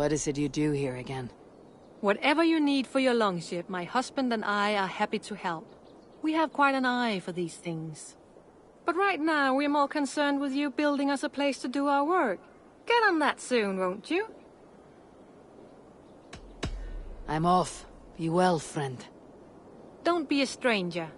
What is it you do here again? Whatever you need for your longship, my husband and I are happy to help. We have quite an eye for these things. But right now, we're more concerned with you building us a place to do our work. Get on that soon, won't you? I'm off. Be well, friend. Don't be a stranger.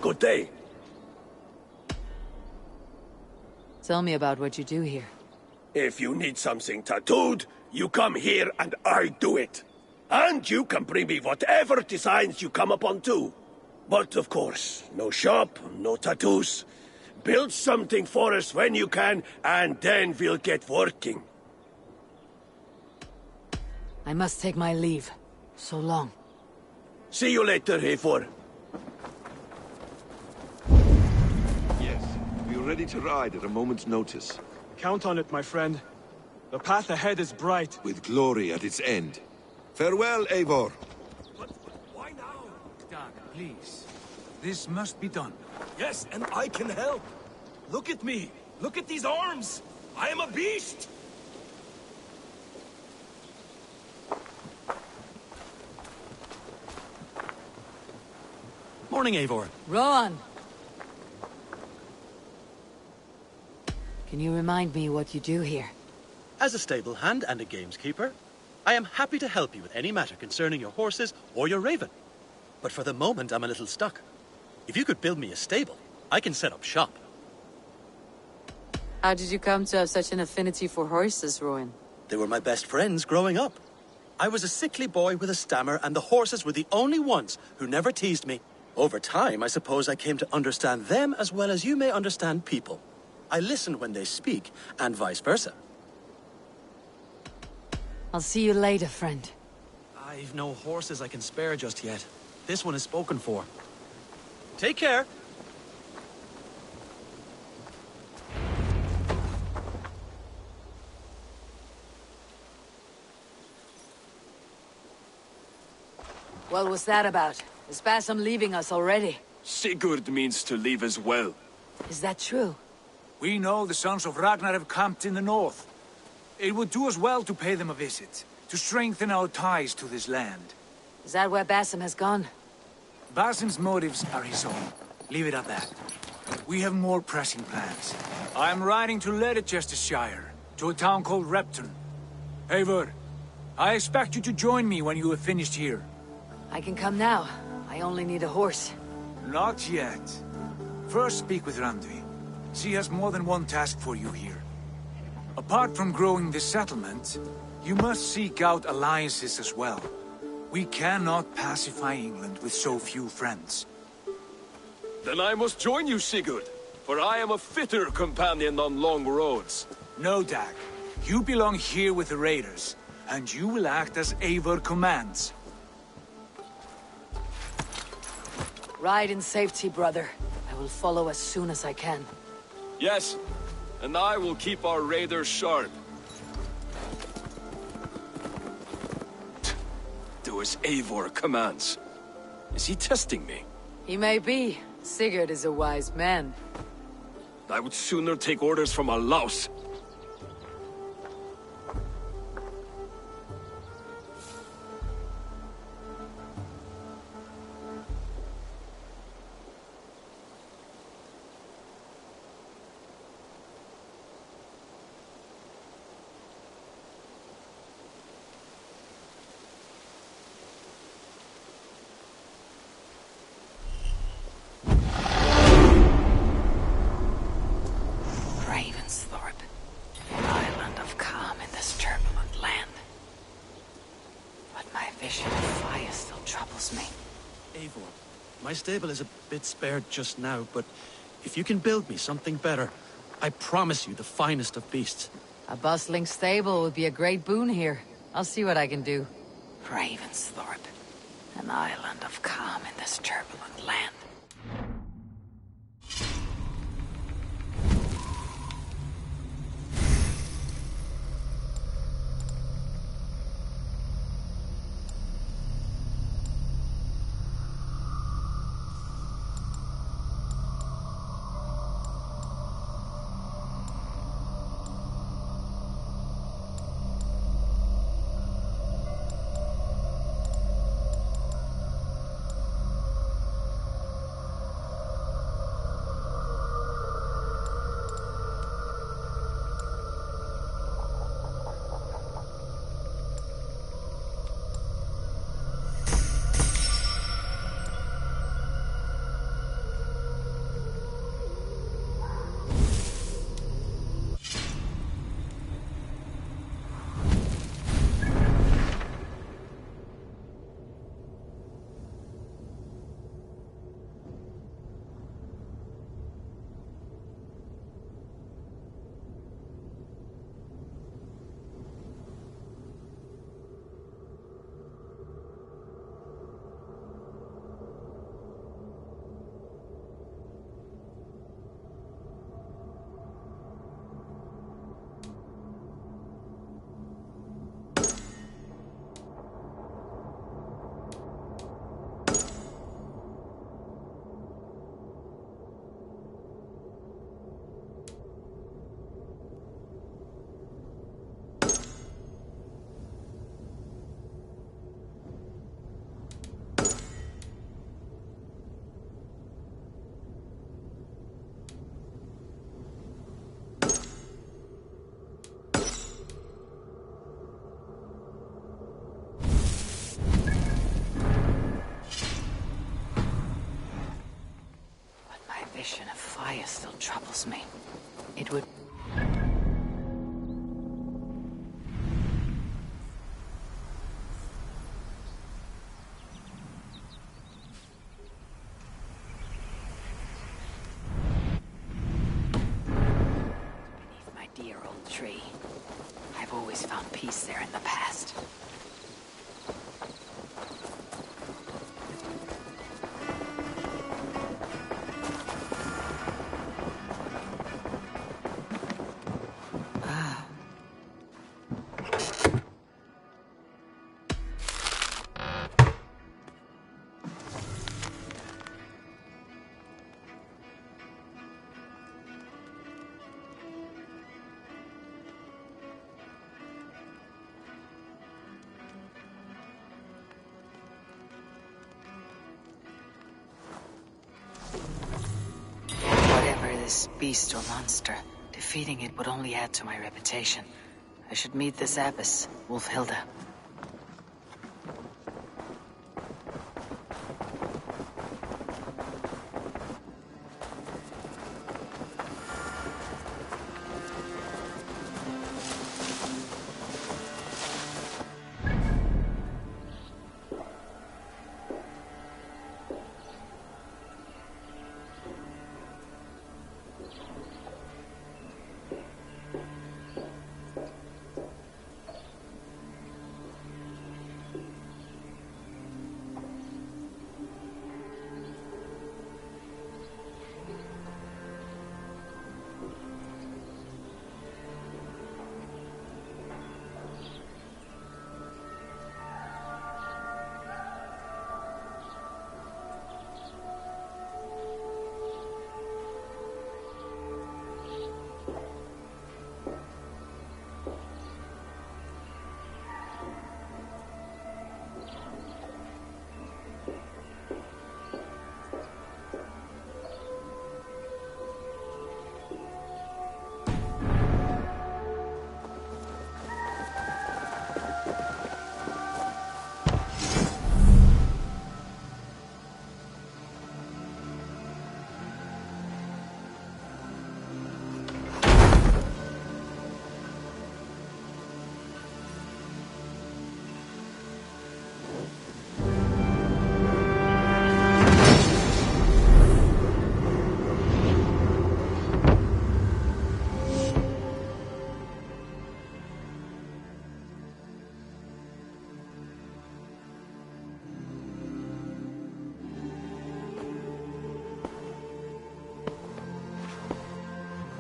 Good day. Tell me about what you do here. If you need something tattooed, you come here and I do it. And you can bring me whatever designs you come upon too. But of course, no shop, no tattoos. Build something for us when you can, and then we'll get working. I must take my leave. So long. See you later, Eivor. We're ready to ride at a moment's notice. Count on it, my friend. The path ahead is bright. With glory at its end. Farewell, Eivor. But why now? Dag, please. This must be done. Yes, and I can help. Look at me. Look at these arms. I am a beast. Morning, Eivor. Rowan! Can you remind me what you do here? As a stable hand and a gameskeeper, I am happy to help you with any matter concerning your horses or your raven. But for the moment, I'm a little stuck. If you could build me a stable, I can set up shop. How did you come to have such an affinity for horses, Rowan? They were my best friends growing up. I was a sickly boy with a stammer, and the horses were the only ones who never teased me. Over time, I suppose I came to understand them as well as you may understand people. I listen when they speak, and vice versa. I'll see you later, friend. I've no horses I can spare just yet. This one is spoken for. Take care. What was that about? Is Basim leaving us already? Sigurd means to leave as well. Is that true? We know the sons of Ragnar have camped in the north. It would do us well to pay them a visit, to strengthen our ties to this land. Is that where Basim has gone? Basim's motives are his own. Leave it at that. We have more pressing plans. I am riding to Leicestershire, to a town called Repton. Eivor, I expect you to join me when you have finished here. I can come now. I only need a horse. Not yet. First speak with Randvi. She has more than one task for you here. Apart from growing this settlement, you must seek out alliances as well. We cannot pacify England with so few friends. Then I must join you, Sigurd, for I am a fitter companion on long roads. No, Dag. You belong here with the raiders, and you will act as Eivor commands. Ride in safety, brother. I will follow as soon as I can. Yes, and I will keep our raiders sharp. Do as Eivor commands. Is he testing me? He may be. Sigurd is a wise man. I would sooner take orders from a louse. My stable is a bit spared just now, but if you can build me something better, I promise you the finest of beasts. A bustling stable would be a great boon here. I'll see what I can do. Ravensthorpe. An island of calm in this turbulent land. Vision of fire still troubles me. It would... beneath my dear old tree. I've always found peace there in the past. This beast or monster, defeating it would only add to my reputation. I should meet this abbess, Wolfhilda.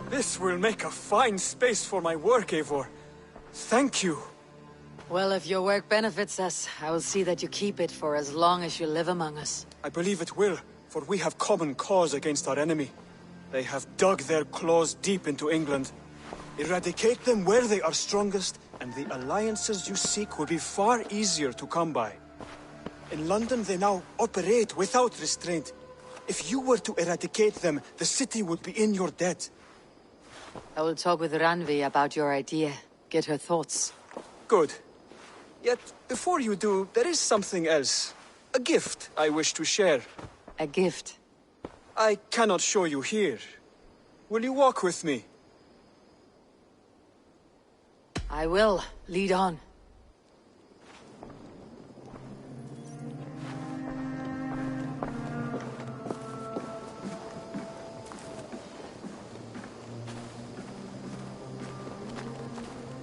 This will make a fine space for my work, Eivor. Thank you. Well, if your work benefits us, I will see that you keep it for as long as you live among us. I believe it will, for we have common cause against our enemy. They have dug their claws deep into England. Eradicate them where they are strongest, and the alliances you seek will be far easier to come by. In London, they now operate without restraint. If you were to eradicate them, the city would be in your debt. I will talk with Randvi about your idea. Get her thoughts. Good. Yet, before you do, there is something else. A gift I wish to share. A gift? I cannot show you here. Will you walk with me? I will. Lead on.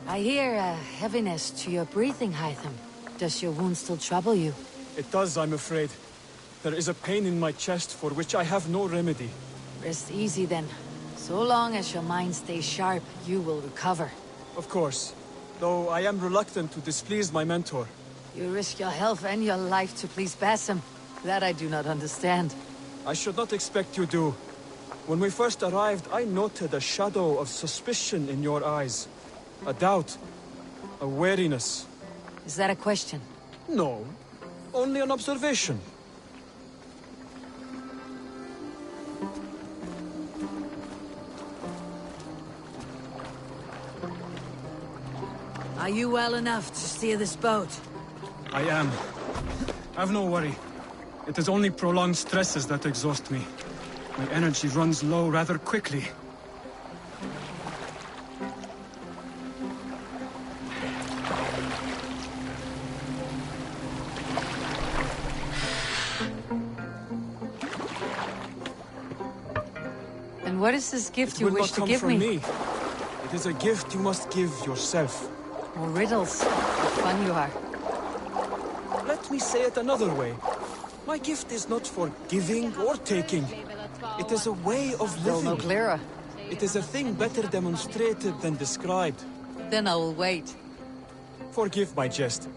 I hear a heaviness to your breathing, Hytham. Does your wound still trouble you? It does, I'm afraid. There is a pain in my chest for which I have no remedy. Rest easy then. So long as your mind stays sharp, you will recover. Of course. Though I am reluctant to displease my mentor. You risk your health and your life to please Basim. That I do not understand. I should not expect you do. When we first arrived, I noted a shadow of suspicion in your eyes. A doubt. A wariness. Is that a question? No. Only an observation. Are you well enough to steer this boat? I am. Have no worry. It is only prolonged stresses that exhaust me. My energy runs low rather quickly. And what is this gift you wish to give me? It is a gift you must give yourself. More riddles. What fun you are. Let me say it another way. My gift is not for giving or taking. It is a way of Still living. no clearer. It is a thing better demonstrated than described. Then I will wait. Forgive my jest.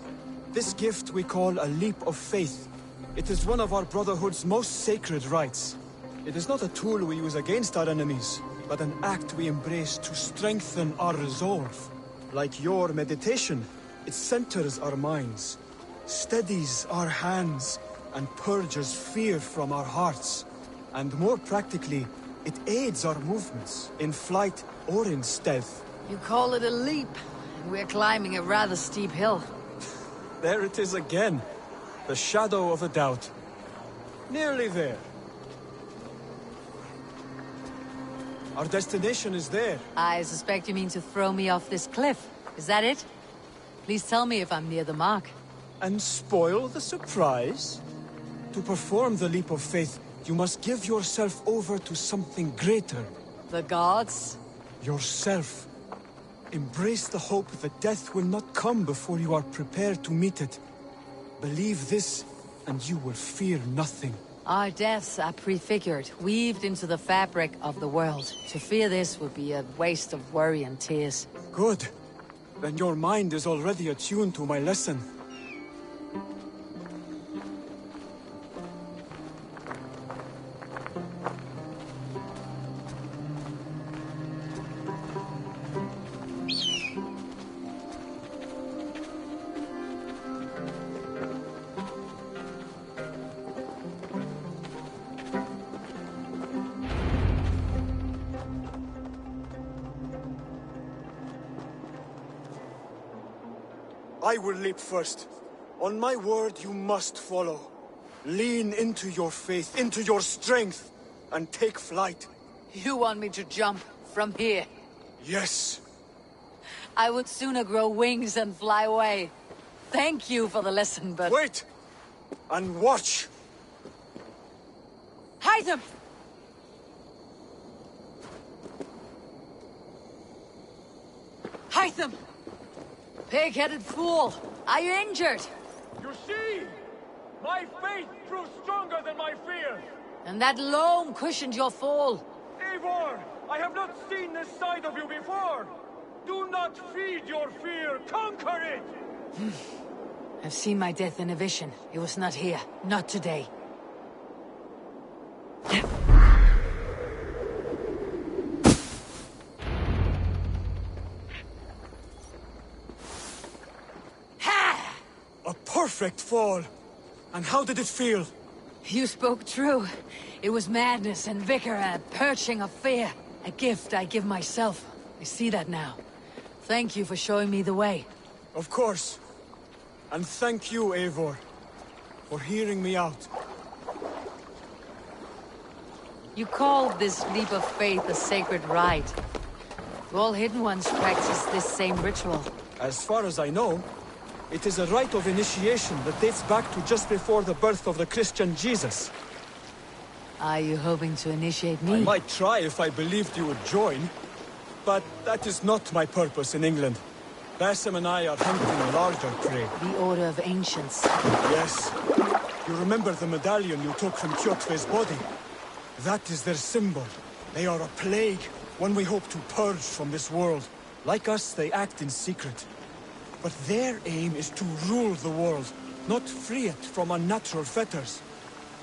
This gift we call a leap of faith. It is one of our Brotherhood's most sacred rites. It is not a tool we use against our enemies, but an act we embrace to strengthen our resolve. Like your meditation, it centers our minds, steadies our hands, and purges fear from our hearts. And more practically, it aids our movements, in flight or in stealth. You call it a leap, and we're climbing a rather steep hill. There it is again. The shadow of a doubt. Nearly there. Our destination is there. I suspect you mean to throw me off this cliff. Is that it? Please tell me if I'm near the mark. And spoil the surprise? To perform the leap of faith, you must give yourself over to something greater. The gods? Yourself. Embrace the hope that death will not come before you are prepared to meet it. Believe this, and you will fear nothing. Our deaths are prefigured, weaved into the fabric of the world. To fear this would be a waste of worry and tears. Good. Then your mind is already attuned to my lesson. I will leap first. On my word, you must follow. Lean into your faith, into your strength, and take flight. You want me to jump from here? Yes. I would sooner grow wings and fly away. Thank you for the lesson, but... Wait! And watch! Hytham! Hytham! Pig-headed fool! Are you injured? You see? My faith proved stronger than my fear! And that loam cushioned your fall. Eivor! I have not seen this side of you before! Do not feed your fear, conquer it! I've seen my death in a vision. It was not here. Not today. A perfect fall! And how did it feel? You spoke true. It was madness and vigor and a purging of fear. A gift I give myself. I see that now. Thank you for showing me the way. Of course. And thank you, Eivor, for hearing me out. You called this leap of faith a sacred rite. All Hidden Ones practice this same ritual. As far as I know, it is a rite of initiation that dates back to just before the birth of the Christian Jesus. Are you hoping to initiate me? I might try if I believed you would join, but that is not my purpose in England. Basim and I are hunting larger prey. The Order of Ancients. Yes. You remember the medallion you took from Kjotve's body? That is their symbol. They are a plague, one we hope to purge from this world. Like us, they act in secret. But their aim is to rule the world, not free it from unnatural fetters.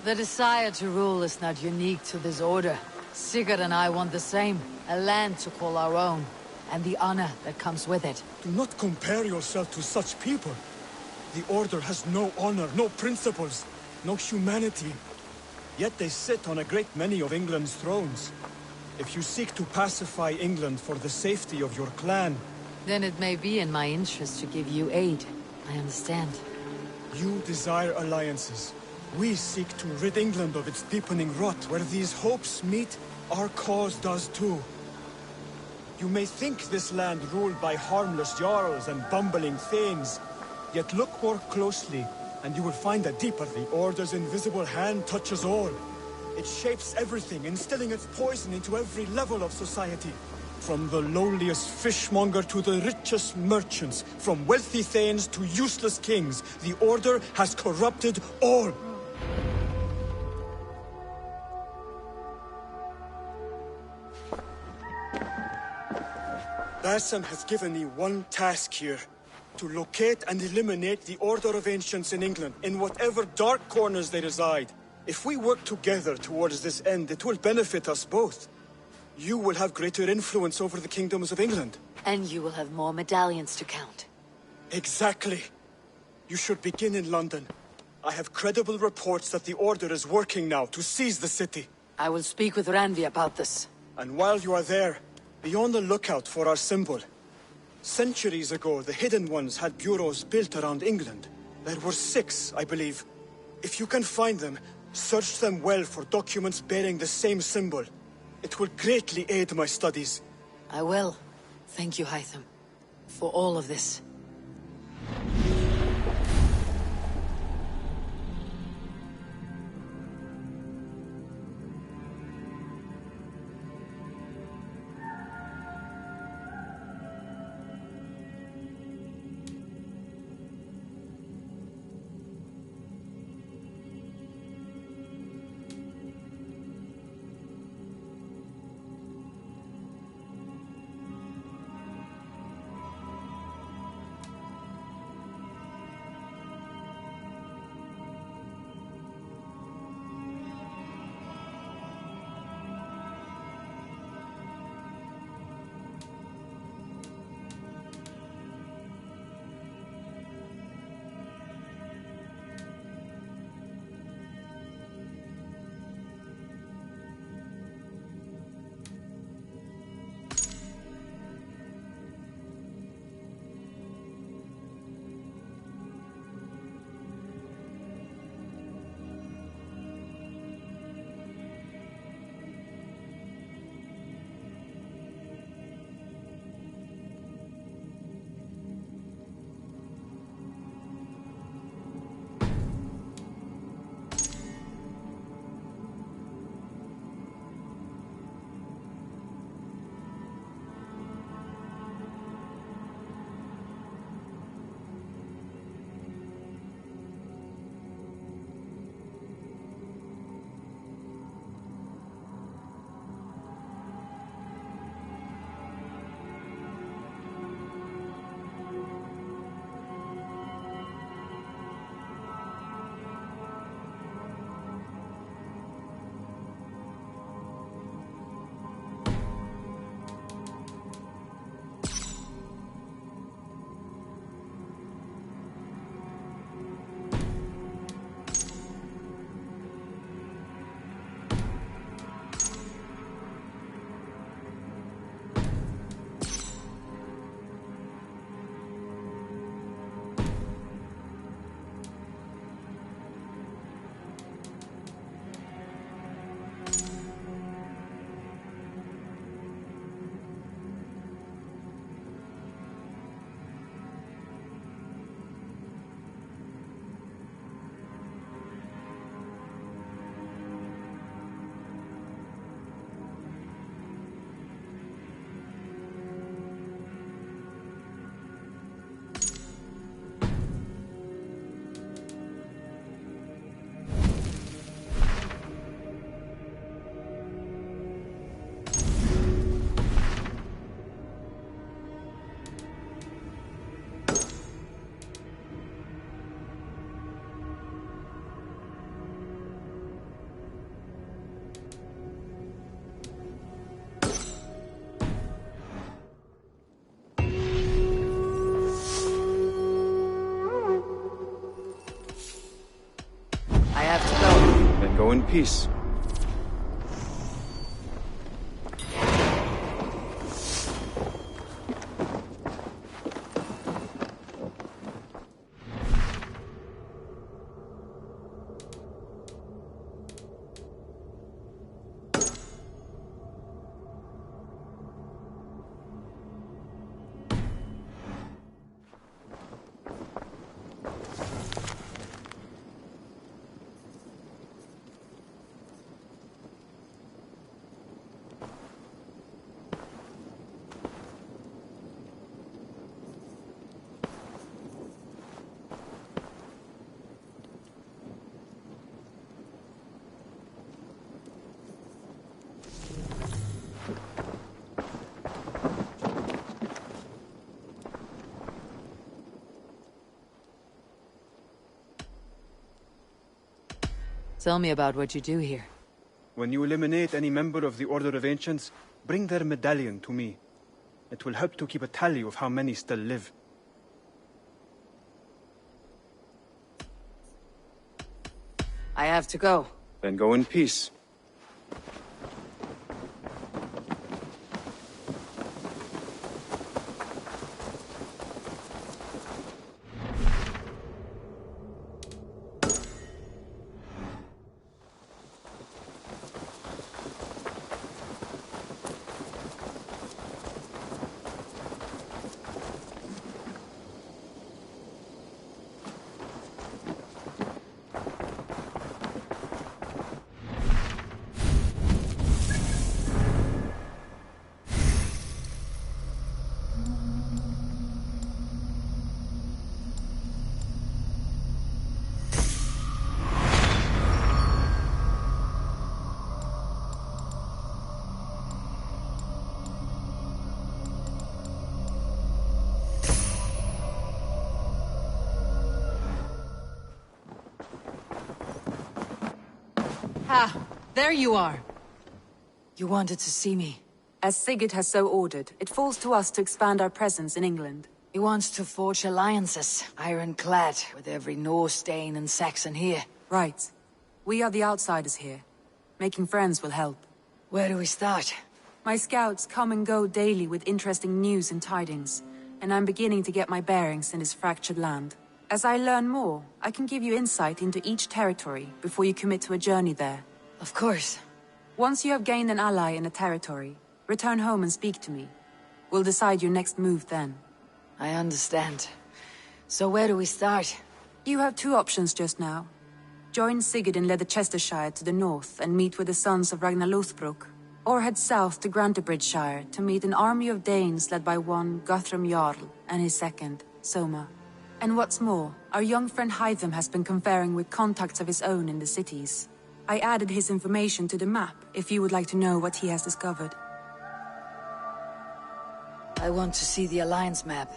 The desire to rule is not unique to this order. Sigurd and I want the same. A land to call our own, and the honor that comes with it. Do not compare yourself to such people. The Order has no honor, no principles, no humanity. Yet they sit on a great many of England's thrones. If you seek to pacify England for the safety of your clan... Then it may be in my interest to give you aid. I understand. You desire alliances. We seek to rid England of its deepening rot. Where these hopes meet, our cause does too. You may think this land ruled by harmless jarls and bumbling thanes. Yet look more closely, and you will find that deeper the Order's invisible hand touches all. It shapes everything, instilling its poison into every level of society. From the lowliest fishmonger to the richest merchants, from wealthy thanes to useless kings, the Order has corrupted all. Basim has given me one task here. To locate and eliminate the Order of Ancients in England, in whatever dark corners they reside. If we work together towards this end, it will benefit us both. You will have greater influence over the kingdoms of England. And you will have more medallions to count. Exactly. You should begin in London. I have credible reports that the Order is working now to seize the city. I will speak with Randvi about this. And while you are there, be on the lookout for our symbol. Centuries ago, the Hidden Ones had bureaus built around England. There were 6, I believe. If you can find them, search them well for documents bearing the same symbol. It will greatly aid my studies. I will. Thank you, Hytham, for all of this. peace. Tell me about what you do here. When you eliminate any member of the Order of Ancients, bring their medallion to me. It will help to keep a tally of how many still live. I have to go. Then go in peace. Ah, there you are. You wanted to see me. As Sigurd has so ordered, it falls to us to expand our presence in England. He wants to forge alliances, ironclad, with every Norse, Dane, and Saxon here. Right. We are the outsiders here. Making friends will help. Where do we start? My scouts come and go daily with interesting news and tidings, and I'm beginning to get my bearings in this fractured land. As I learn more, I can give you insight into each territory before you commit to a journey there. Of course. Once you have gained an ally in a territory, return home and speak to me. We'll decide your next move then. I understand. So where do we start? You have two options just now. Join Sigurd in Leicestershire to the north and meet with the sons of Ragnar Lothbrok, or head south to Grantebridgeshire to meet an army of Danes led by one Guthrum Jarl and his second, Soma. And what's more, our young friend Hytham has been conferring with contacts of his own in the cities. I added his information to the map if you would like to know what he has discovered. I want to see the Alliance map.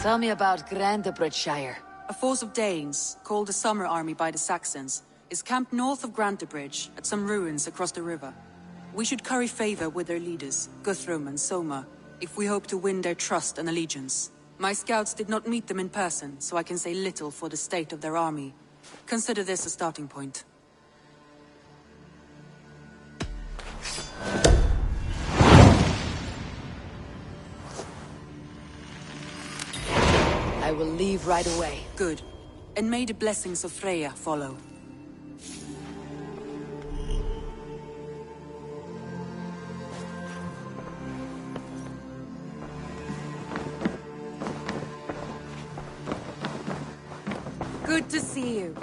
Tell me about Grantebridgeshire. A force of Danes, called the Summer Army by the Saxons, is camped north of Grantebridge at some ruins across the river. We should curry favor with their leaders, Guthrum and Soma, if we hope to win their trust and allegiance. My scouts did not meet them in person, so I can say little for the state of their army. Consider this a starting point. I will leave right away. Good. And may the blessings of Freya follow. Good to see you.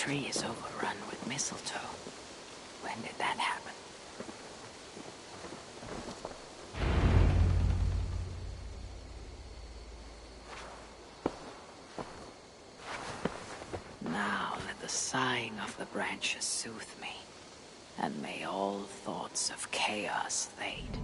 tree is overrun with mistletoe. When did that happen? Now let the sighing of the branches soothe me, and may all thoughts of chaos fade.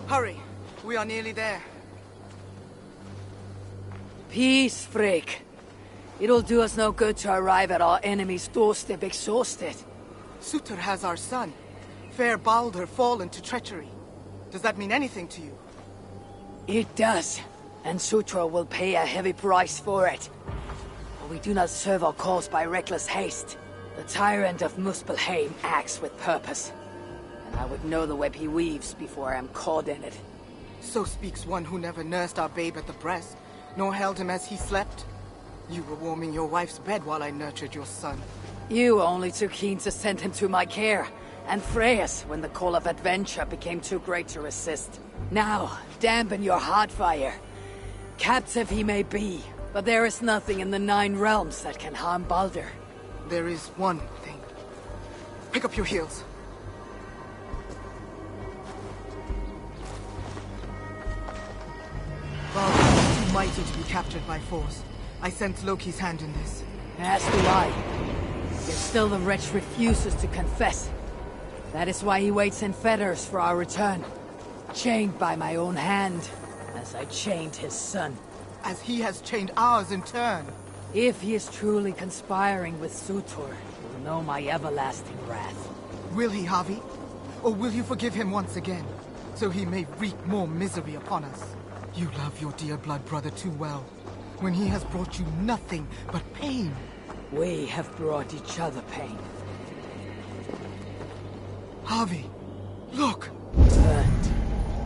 Hurry! We are nearly there. Peace, Freak. It'll do us no good to arrive at our enemy's doorstep exhausted. Sutur has our son. Fair Baldur fallen to treachery. Does that mean anything to you? It does. And Sutra will pay a heavy price for it. For we do not serve our cause by reckless haste. The tyrant of Muspelheim acts with purpose. And I would know the web he weaves before I am caught in it. So speaks one who never nursed our babe at the breast, nor held him as he slept. You were warming your wife's bed while I nurtured your son. You were only too keen to send him to my care, and Freya's when the call of adventure became too great to resist. Now, dampen your heart fire. Captive he may be, but there is nothing in the 9 realms that can harm Baldur. There is one thing. Pick up your heels. Baldur is too mighty to be captured by force. I sense Loki's hand in this. As do I. Yet still the wretch refuses to confess. That is why he waits in fetters for our return. Chained by my own hand, as as I chained his son. As he has chained ours in turn. If he is truly conspiring with Sutor, he will know my everlasting wrath. Will he, Javi? Or will you forgive him once again, so he may wreak more misery upon us? You love your dear blood brother too well, when he has brought you nothing but pain. We have brought each other pain. Javi, look! Burned.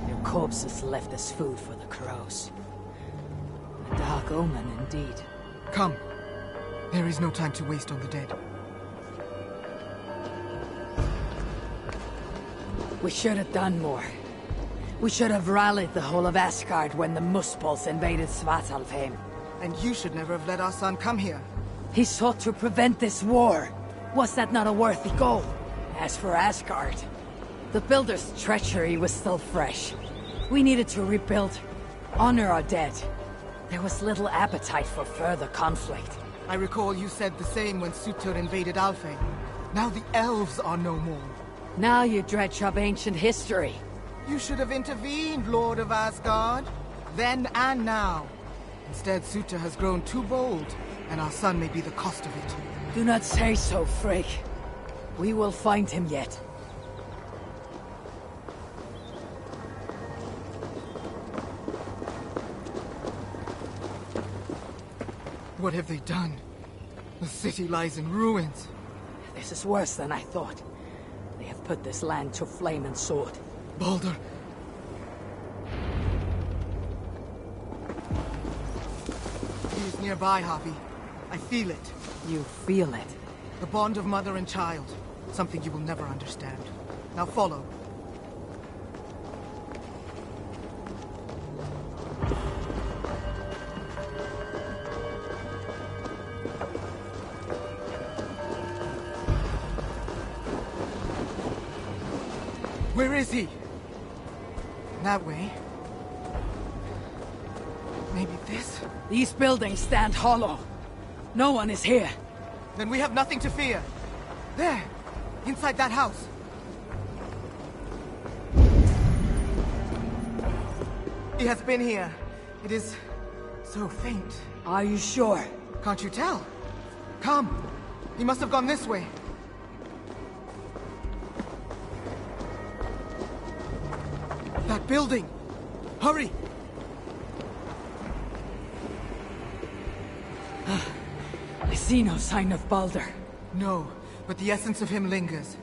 Your corpses left as food for the crows. A dark omen indeed. Come. There is no time to waste on the dead. We should have done more. We should have rallied the whole of Asgard when the Muspels invaded Svartalfheim. And you should never have let our son come here. He sought to prevent this war. Was that not a worthy goal? As for Asgard, the Builder's treachery was still fresh. We needed to rebuild, honor our dead. There was little appetite for further conflict. I recall you said the same when Sutor invaded Alfheim. Now the elves are no more. Now you dredge up ancient history. You should have intervened, Lord of Asgard. Then and now. Instead, Sutor has grown too bold, and our son may be the cost of it. Do not say so, Frigg. We will find him yet. What have they done? The city lies in ruins. This is worse than I thought. They have put this land to flame and sword. Baldur. He is nearby, Javi. I feel it. You feel it? The bond of mother and child. Something you will never understand. Now follow. Where is he? That way. Maybe this? These buildings stand hollow. No one is here. Then we have nothing to fear. There! Inside that house. He has been here. It is so faint. Are you sure? Can't you tell? Come. He must have gone this way. That building! Hurry! I see no sign of Baldur. No, but the essence of him lingers.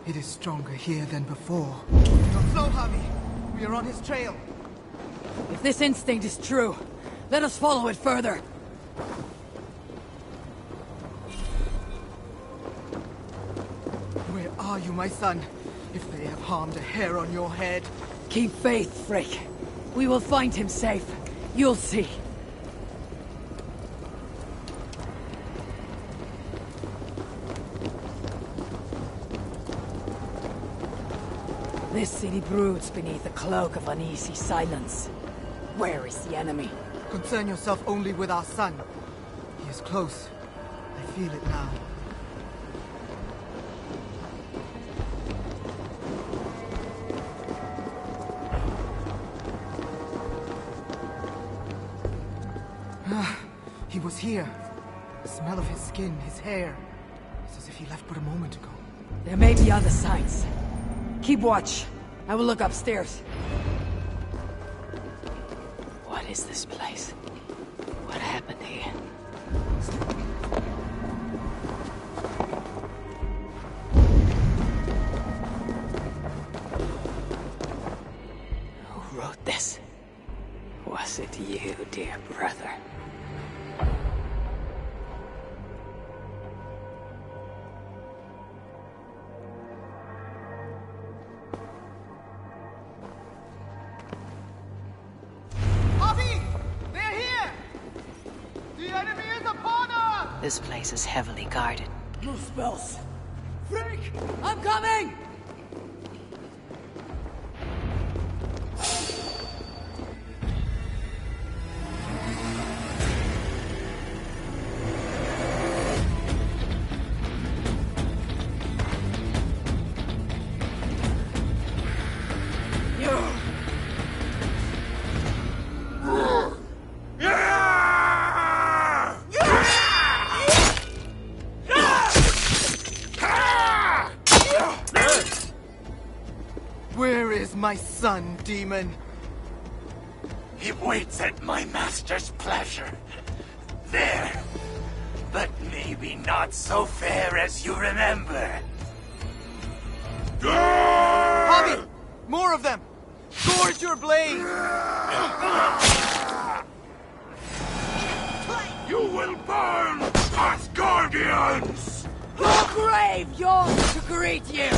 It is stronger here than before. Not slow, Javi. We are on his trail. If this instinct is true, let us follow it further. Where are you, my son? If they have harmed a hair on your head. Keep faith, Frigg. We will find him safe. You'll see. This city broods beneath a cloak of uneasy silence. Where is the enemy? Concern yourself only with our son. He is close. I feel it now. He was here. The smell of his skin, his hair. It's as if he left but a moment ago. There may be other signs. Keep watch. I will look upstairs. What is this place? What happened here? Who wrote this? Was it you, dear brother? This place is heavily guarded. No spells. Freak! I'm coming! sun demon. He waits at my master's pleasure. There. But maybe not so fair as you remember. Hobby! More of them! Gorge your blade! You will burn, Asgardians! Your grave yawns to greet you!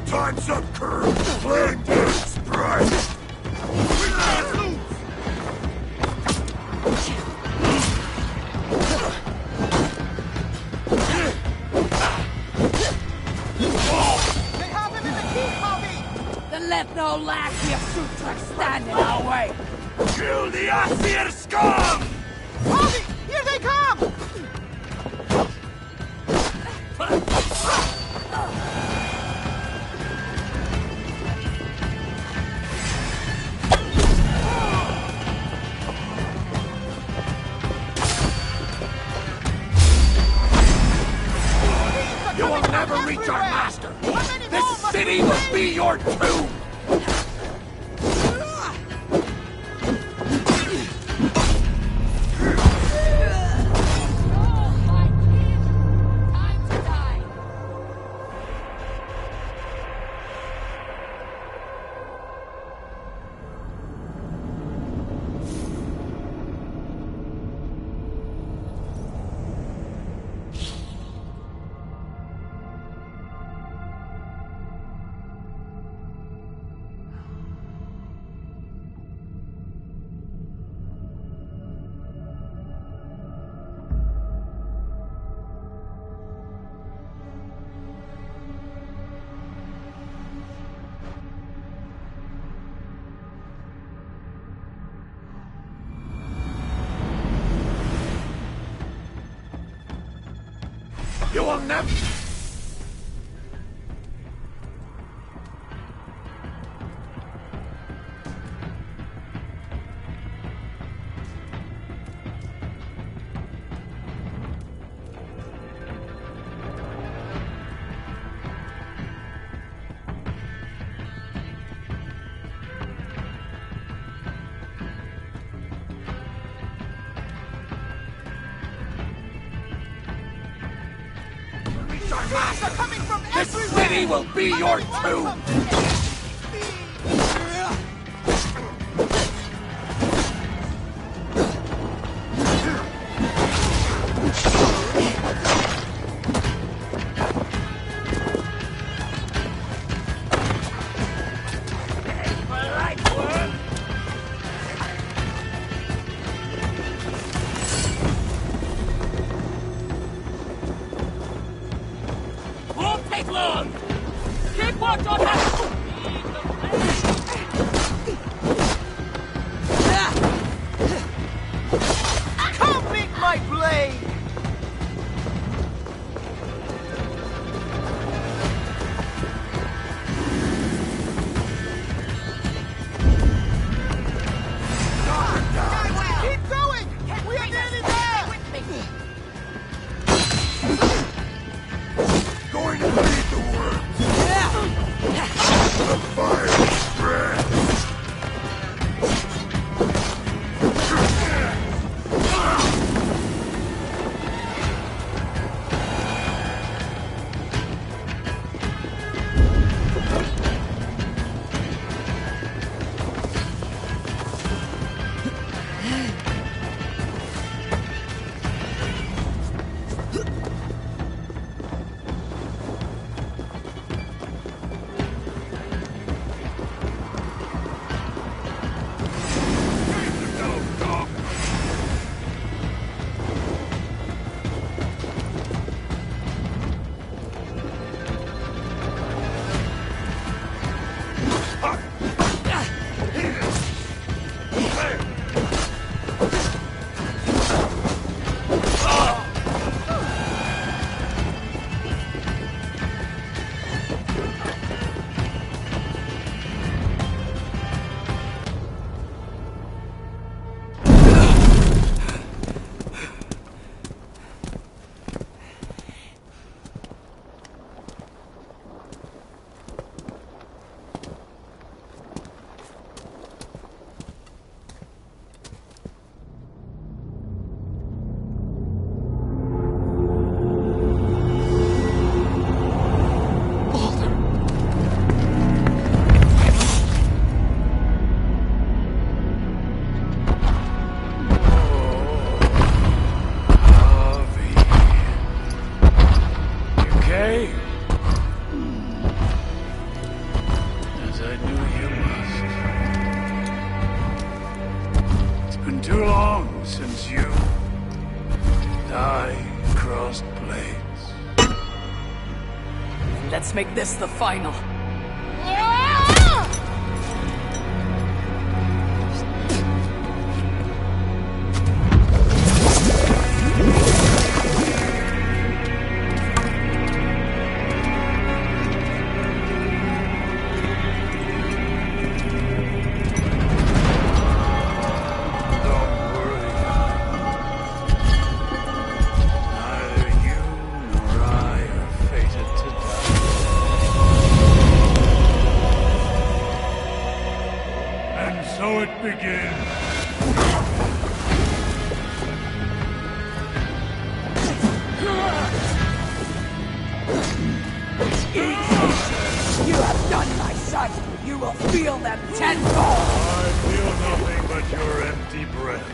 Time's up, Curve! Flame dance, Sprite! We can't lose! They have him in the keep, Hobby! Then let no lassie of Sutra stand in our way! Kill the Aesir scum! Hobby! Here they come! You will never reach our master! This city will be your tomb! You will never... This city will be your tomb! Won't take long! Keep watch on that! Come meet my blade! Keep going! We are nearly there! Going to lead the worms! The fire spreads! Let's make this the final. So it begins. You have done, my son. You will feel them tenfold. I feel nothing but your empty breath.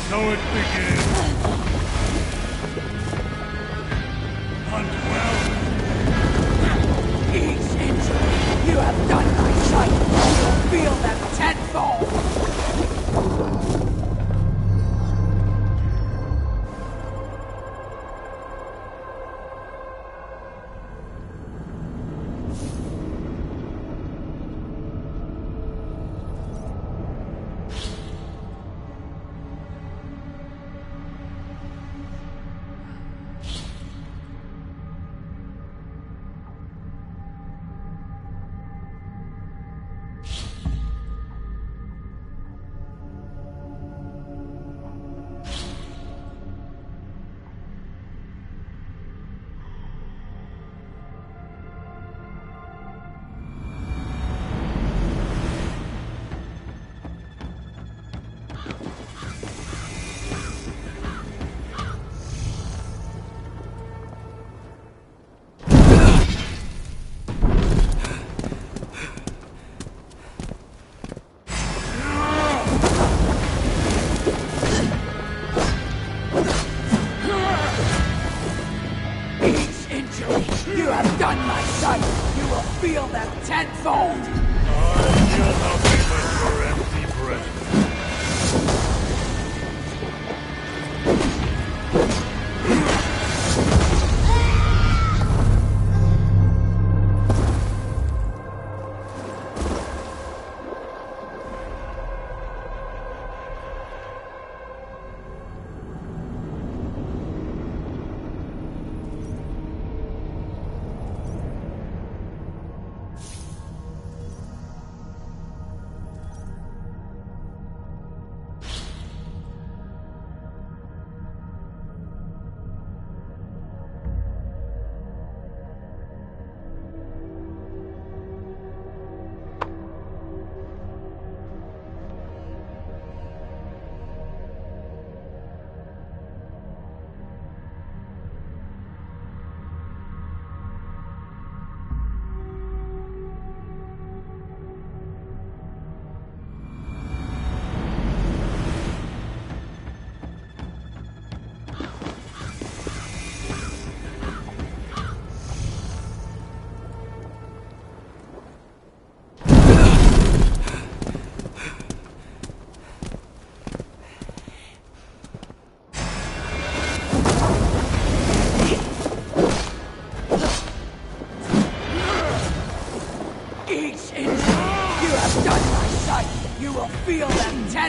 So it begins. Hunt well. Each injury you have done, my son, you will feel them tenfold. You have done, my son! You will feel them tenfold! I feel nothing but your empty breath.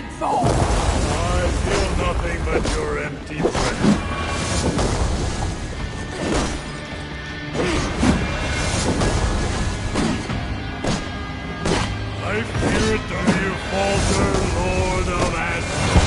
tenfold! I feel nothing but your empty breath. I fear it till you falter, Lord of Asgard.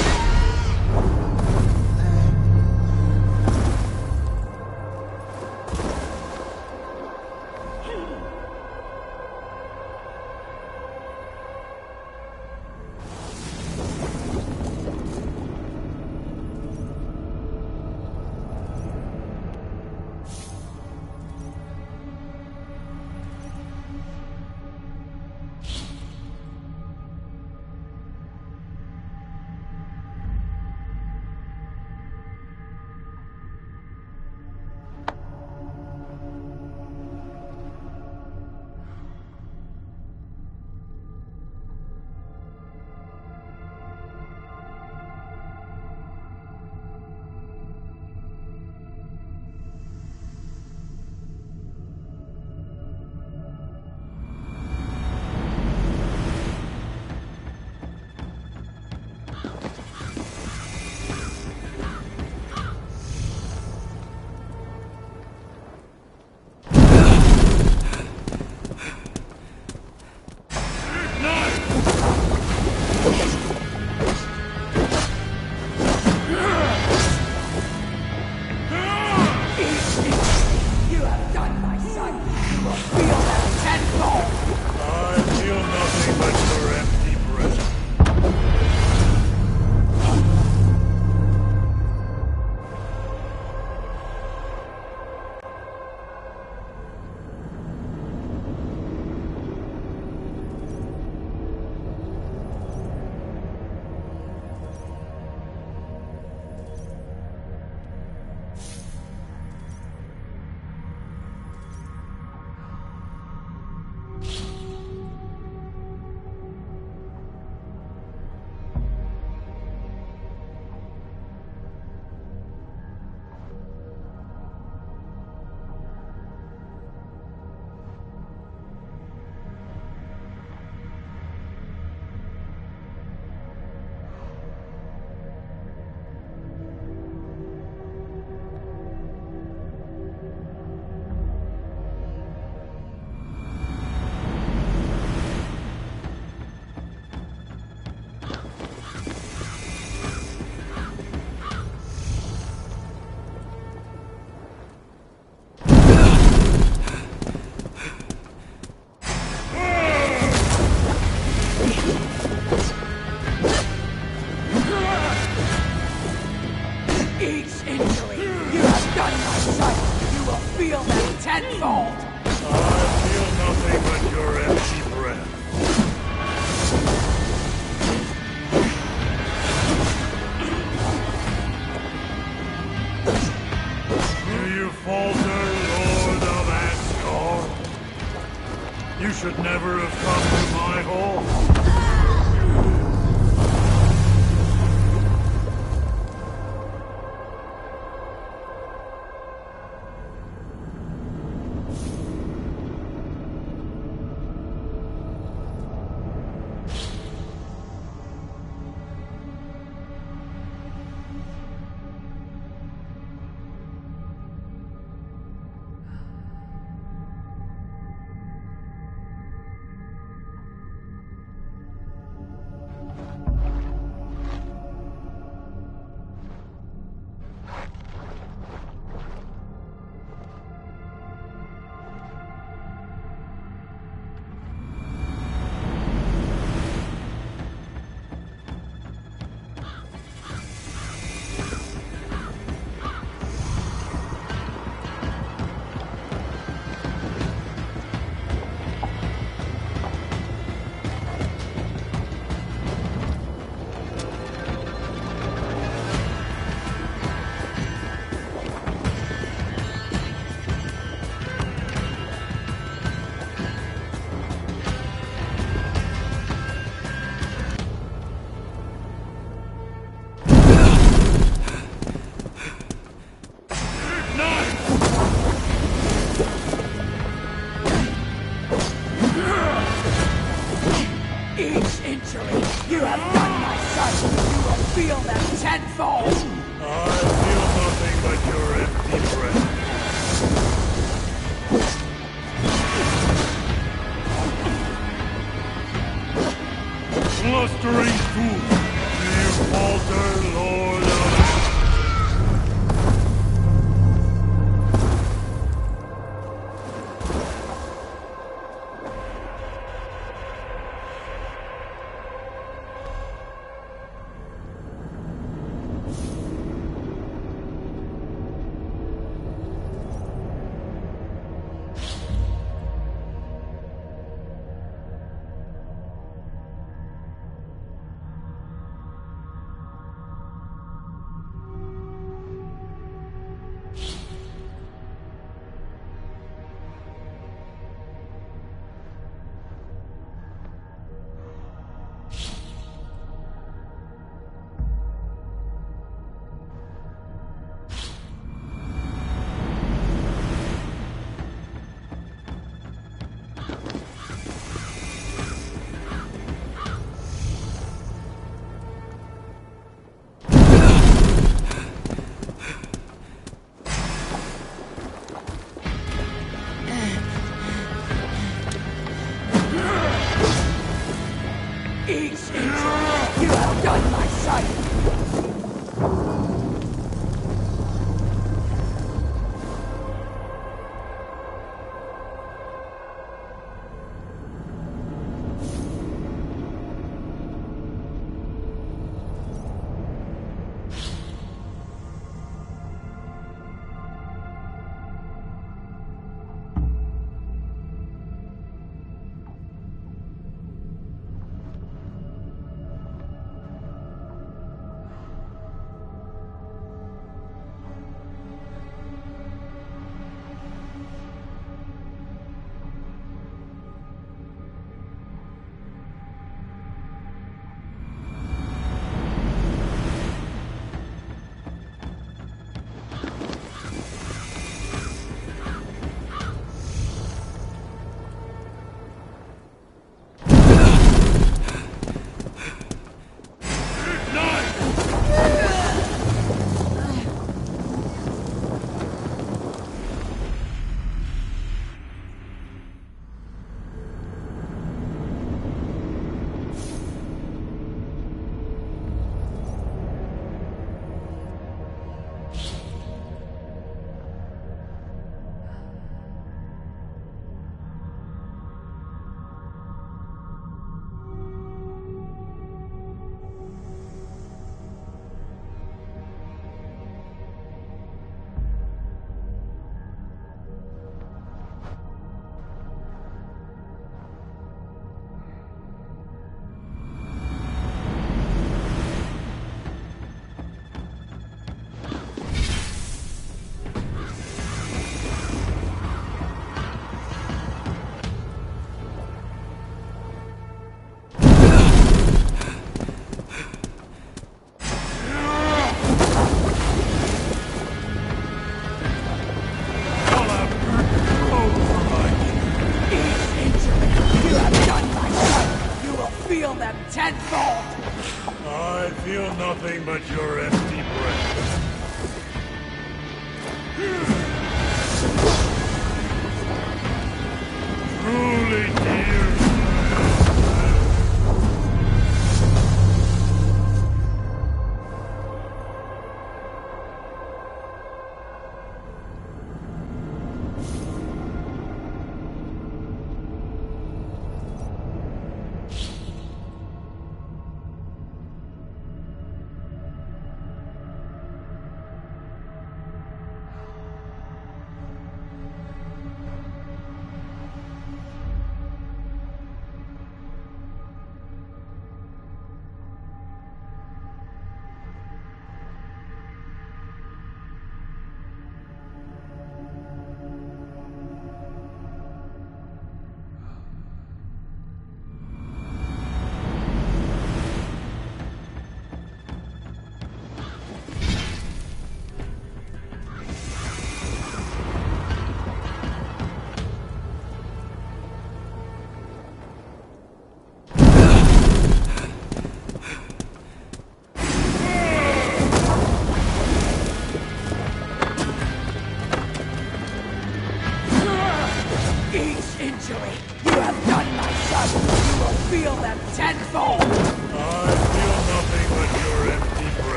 You have done, my son! You will feel that tenfold! I feel nothing but your empty breath. Each injury you have done, my son! You will feel that tenfold! I feel nothing but your empty breath. Do you falter, Lord of Asgard? You should never have come to my hall. tenfold! I feel nothing but your empty breath. Blustering fool! Do you falter, Lord of... You have done my sight! Tenfold! I feel nothing but your empty breath. Truly, dear.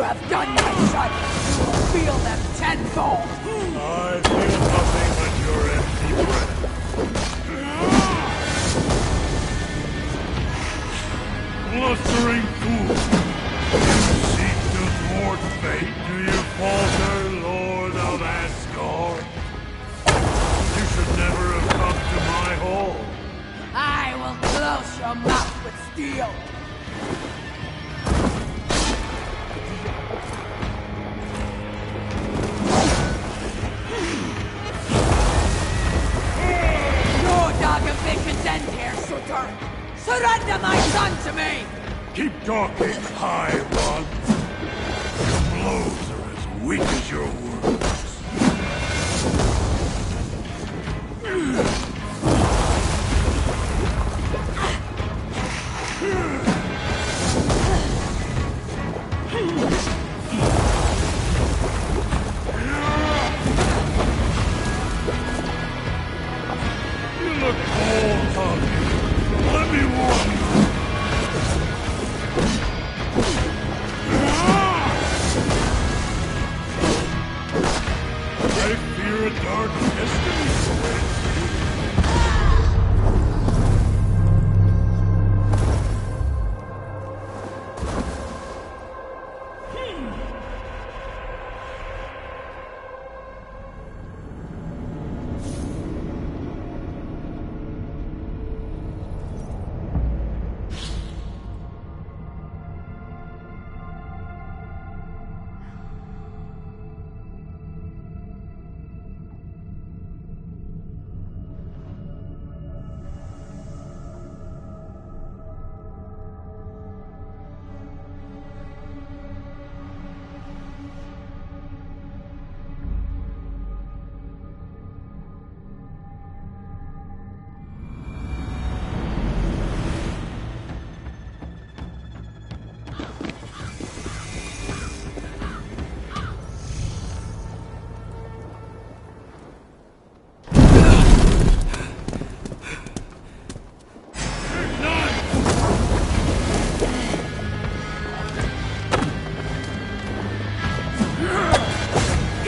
have done, my son! You will feel them tenfold! I feel nothing but your empty breath. Blustering fool! You seek to thwart fate, do you falter, Lord of Asgard? You should never have come to my hall. I will close your mouth with steel! Your dog of vision's end here, Sutor! Surrender my son to me! Keep talking, High One. Your blows are as weak as your words. You look old, Tommy. Let me warn you. I fear a dark destiny awaits you.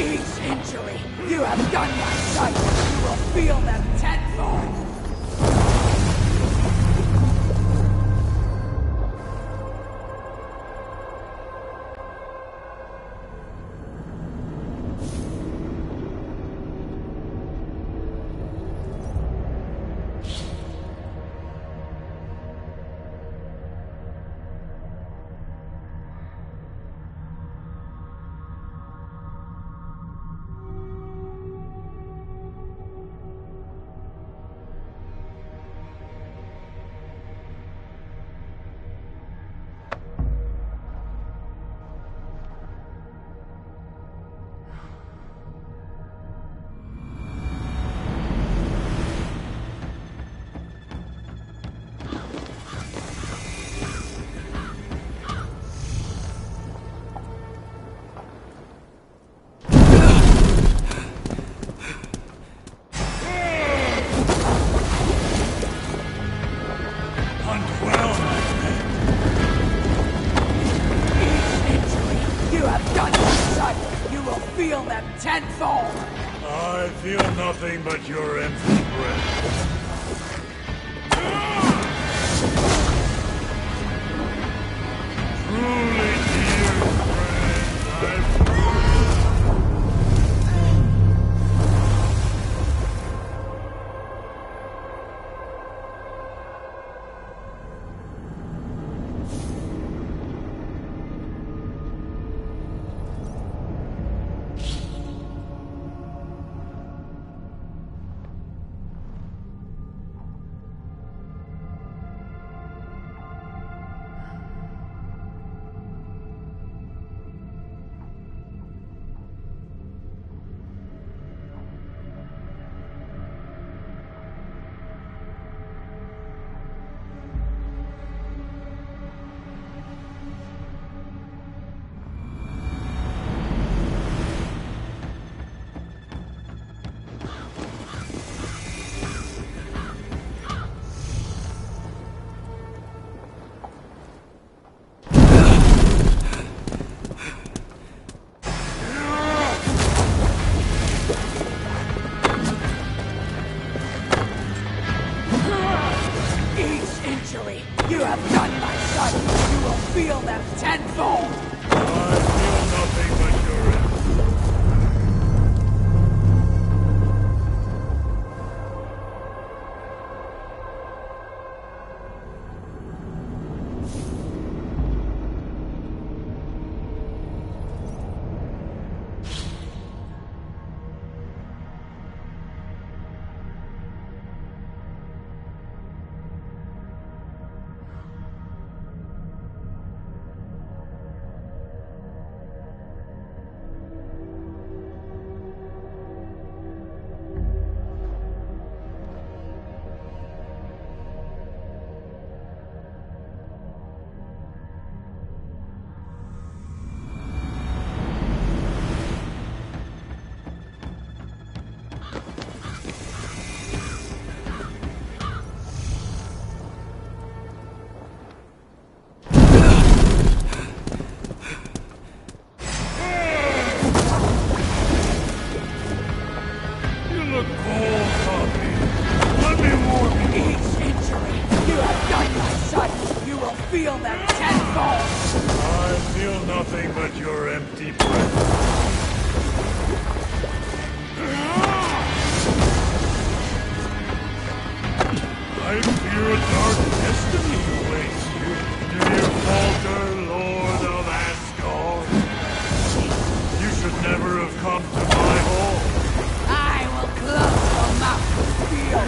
Each injury you have done, my son, you will feel them tenfold! Feel them tenfold! I feel nothing but your empty breath. Truly, dear friends, I fear a dark destiny awaits you. Do you falter, Lord of Asgard? You should never have come to my hall. I will close your mouth with steel.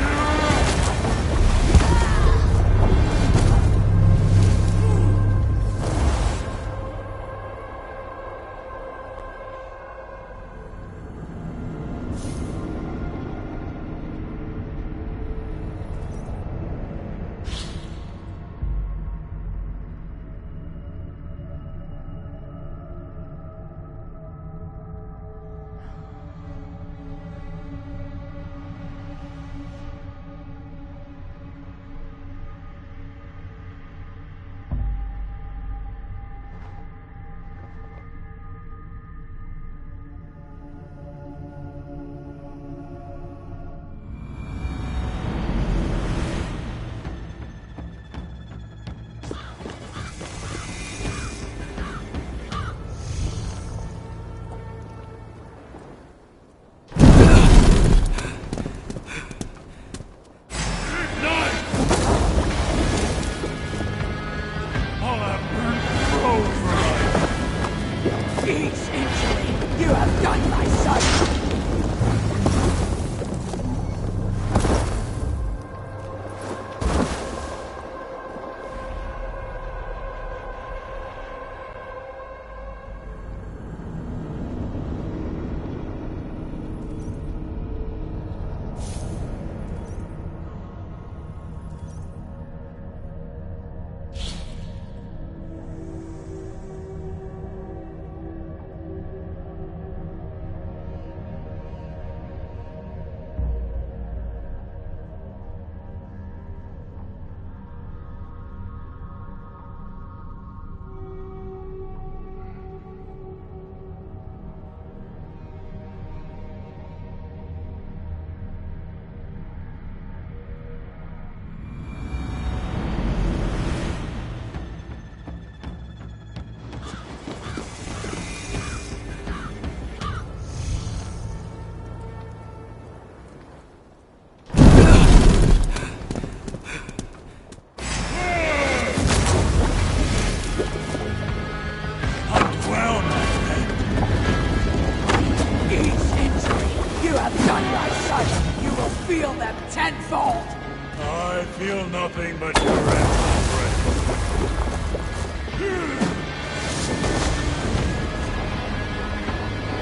I feel nothing but your empty breath.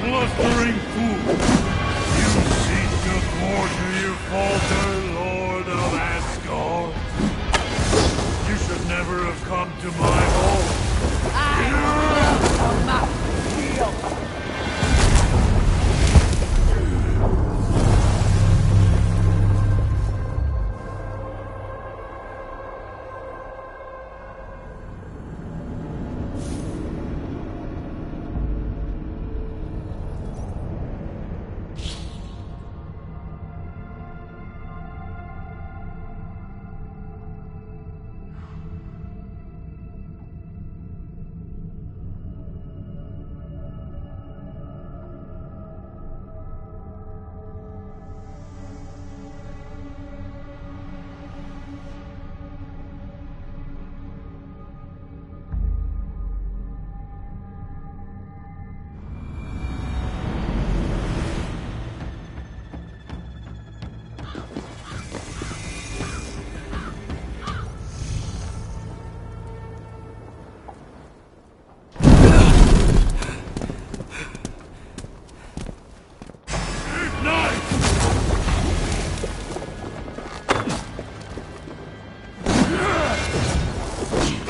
Blustering fool! You seek the thwart to you falter, Lord of Asgard. You should never have come to my home. I will close your mouth, steel!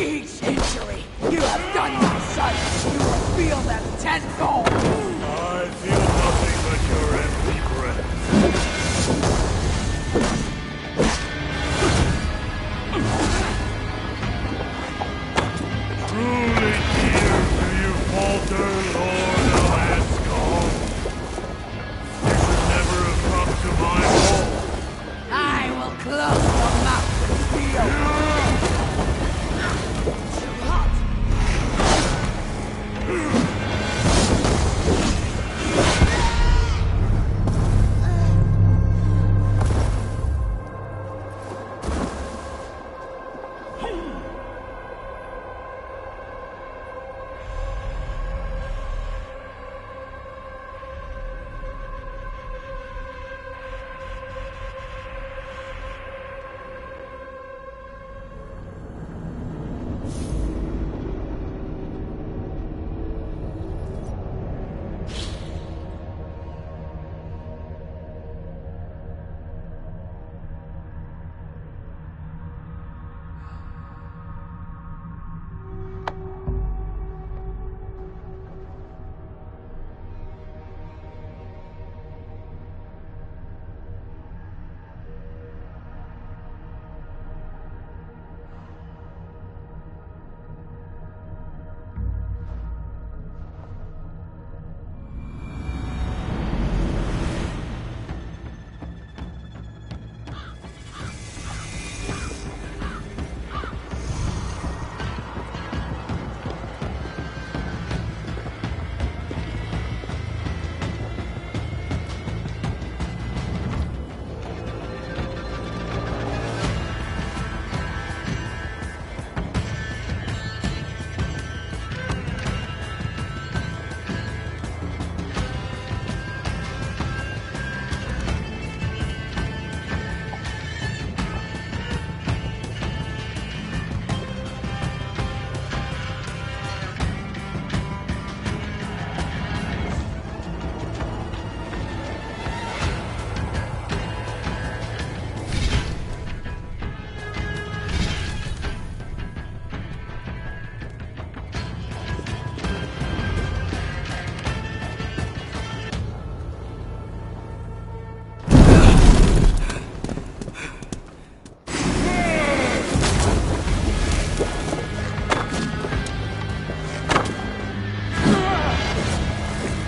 Each injury you have done my son, you will feel them tenfold! I feel nothing but your empty breath. Truly, dear, do you falter, Lord of Asgard? You should never have come to my home. I will close your mouth with steel!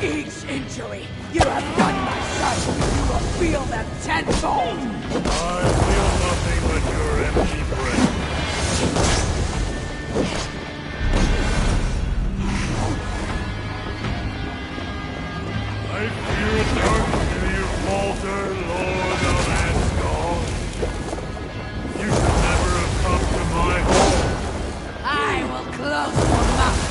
Each injury you have done, my son, you will feel them tenfold! I feel nothing but your empty breath. I fear a dark till you falter, Lord of Asgard. You should never have come to my home. I will close your mouth!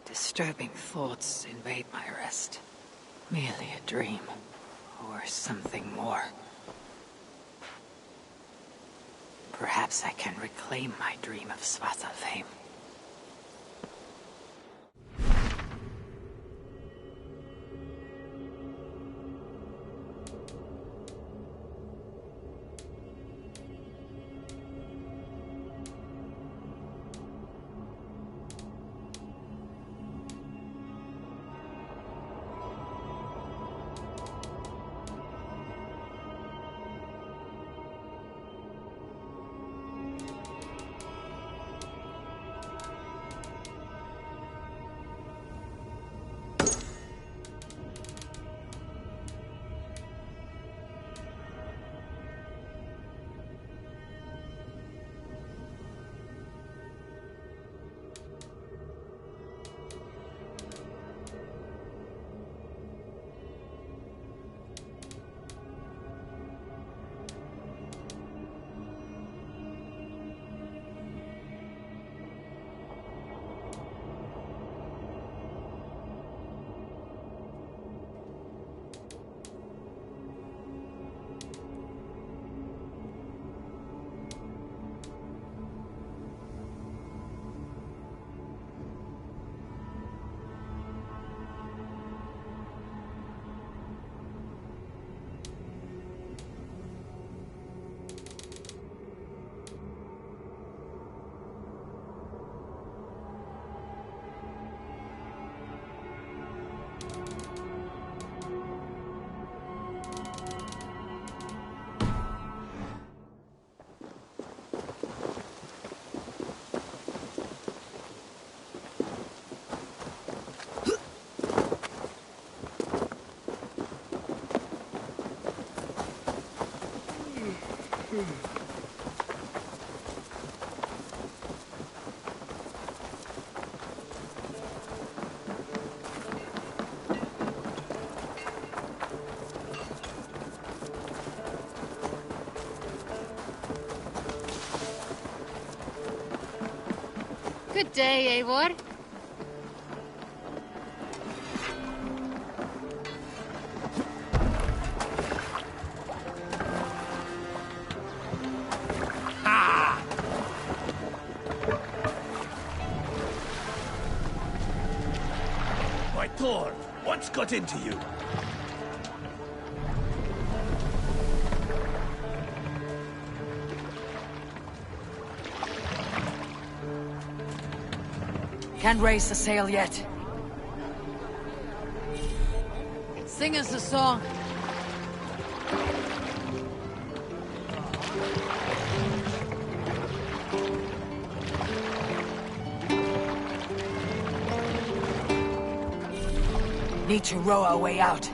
Disturbing thoughts invade my rest. Merely a dream, or something more. Perhaps I can reclaim my dream of Svartalfheim. Good day, Eivor. My Thor, what's got into you? Can't raise the sail yet. Sing us a song. Need to row our way out.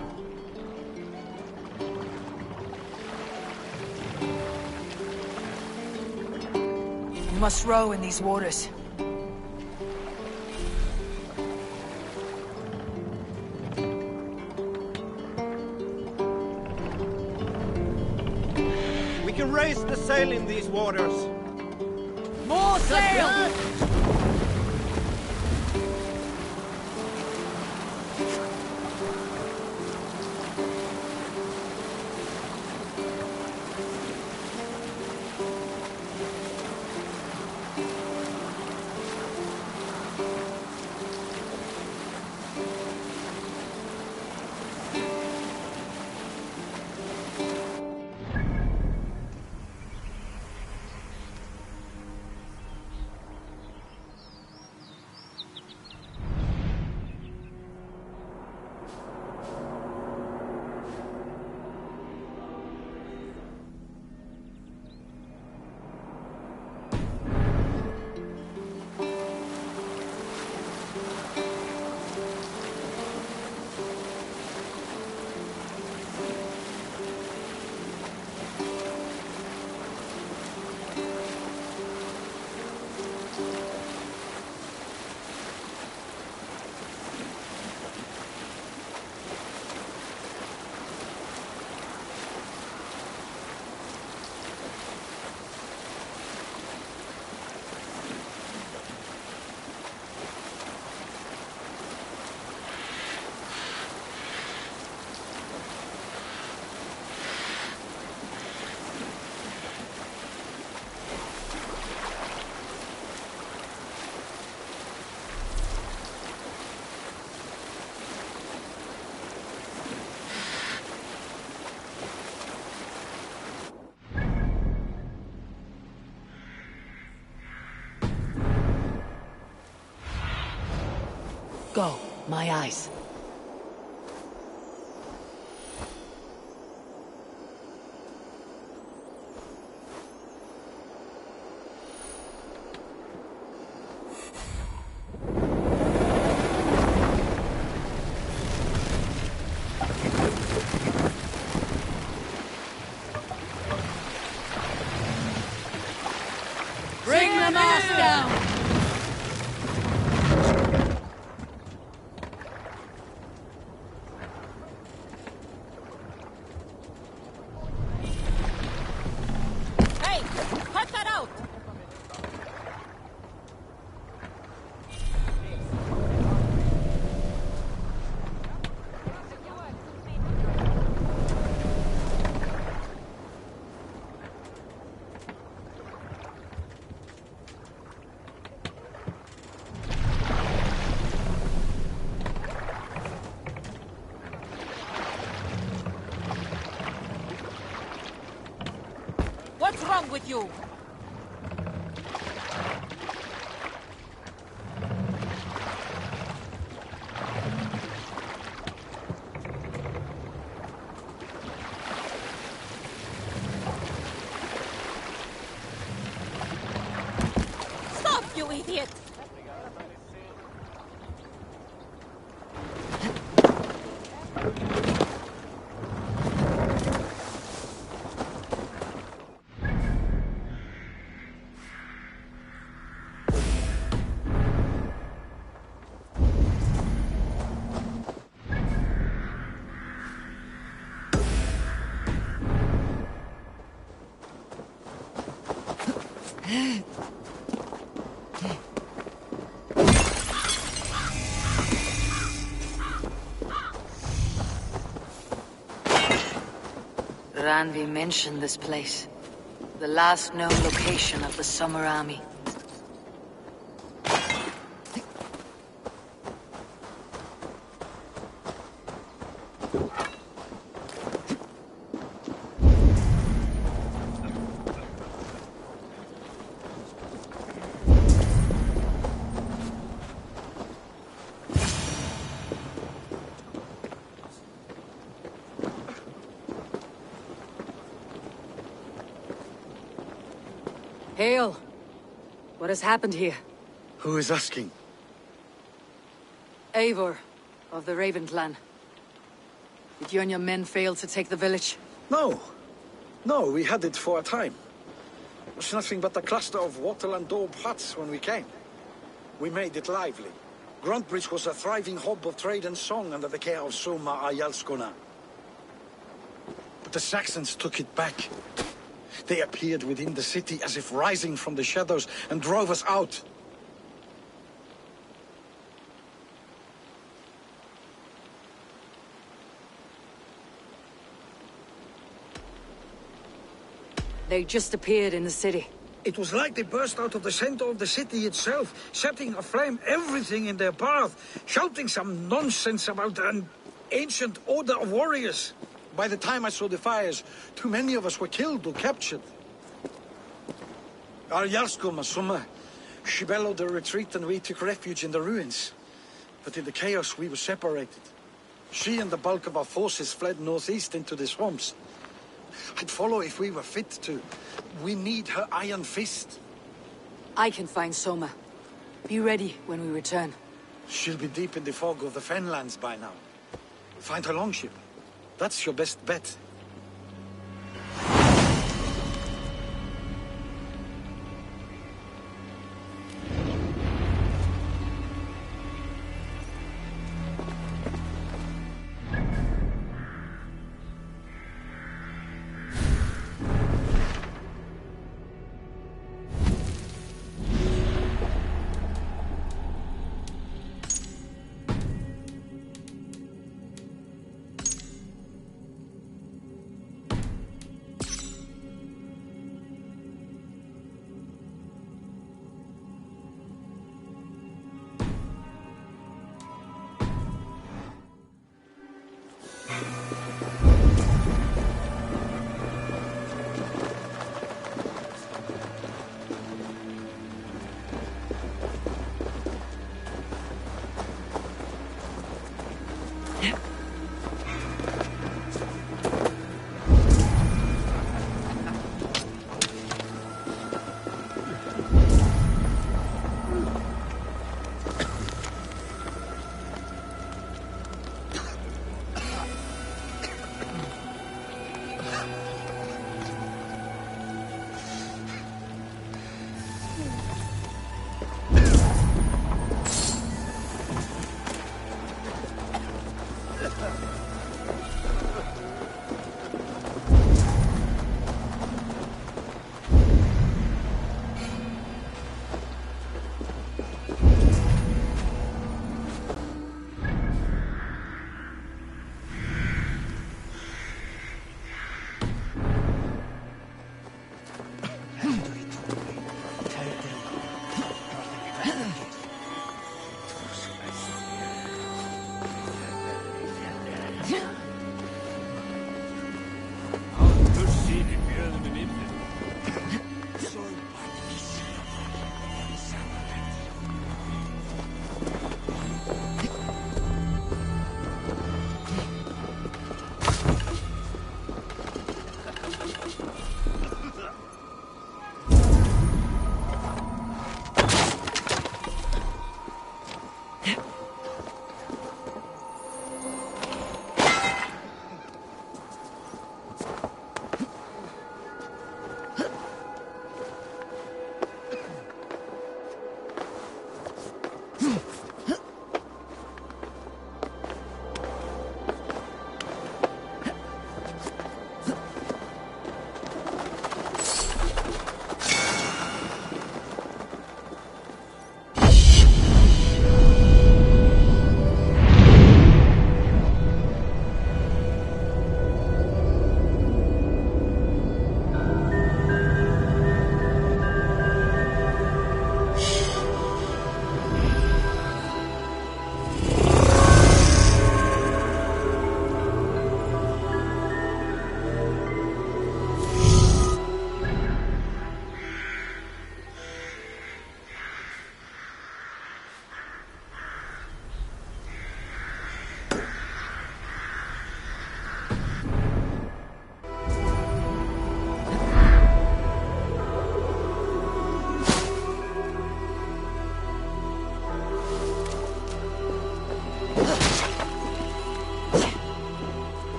We must row in these waters. We can raise the sail in these waters. More sail! Go, my eyes. Bring the mast down! Hey! Cut that out! What's wrong with you? Stop, you idiot! Randvi mentioned this place. The last known location of the Summer Army. Hail! What has happened here? Who is asking? Eivor, of the Raven clan. Did you and your men fail to take the village? No. No, we had it for a time. It was nothing but a cluster of wattle and daub huts when we came. We made it lively. Gruntbridge was a thriving hub of trade and song under the care of Soma Ayalskona. But the Saxons took it back. They appeared within the city as if rising from the shadows and drove us out. They just appeared in the city. It was like they burst out of the center of the city itself, setting aflame everything in their path, shouting some nonsense about an ancient order of warriors. By the time I saw the fires, too many of us were killed or captured. Our Yarsko Masuma, she bellowed a retreat and we took refuge in the ruins. But in the chaos we were separated. She and the bulk of our forces fled northeast into the swamps. I'd follow if we were fit to. We need her iron fist. I can find Soma. Be ready when we return. She'll be deep in the fog of the Fenlands by now. Find her longship. That's your best bet.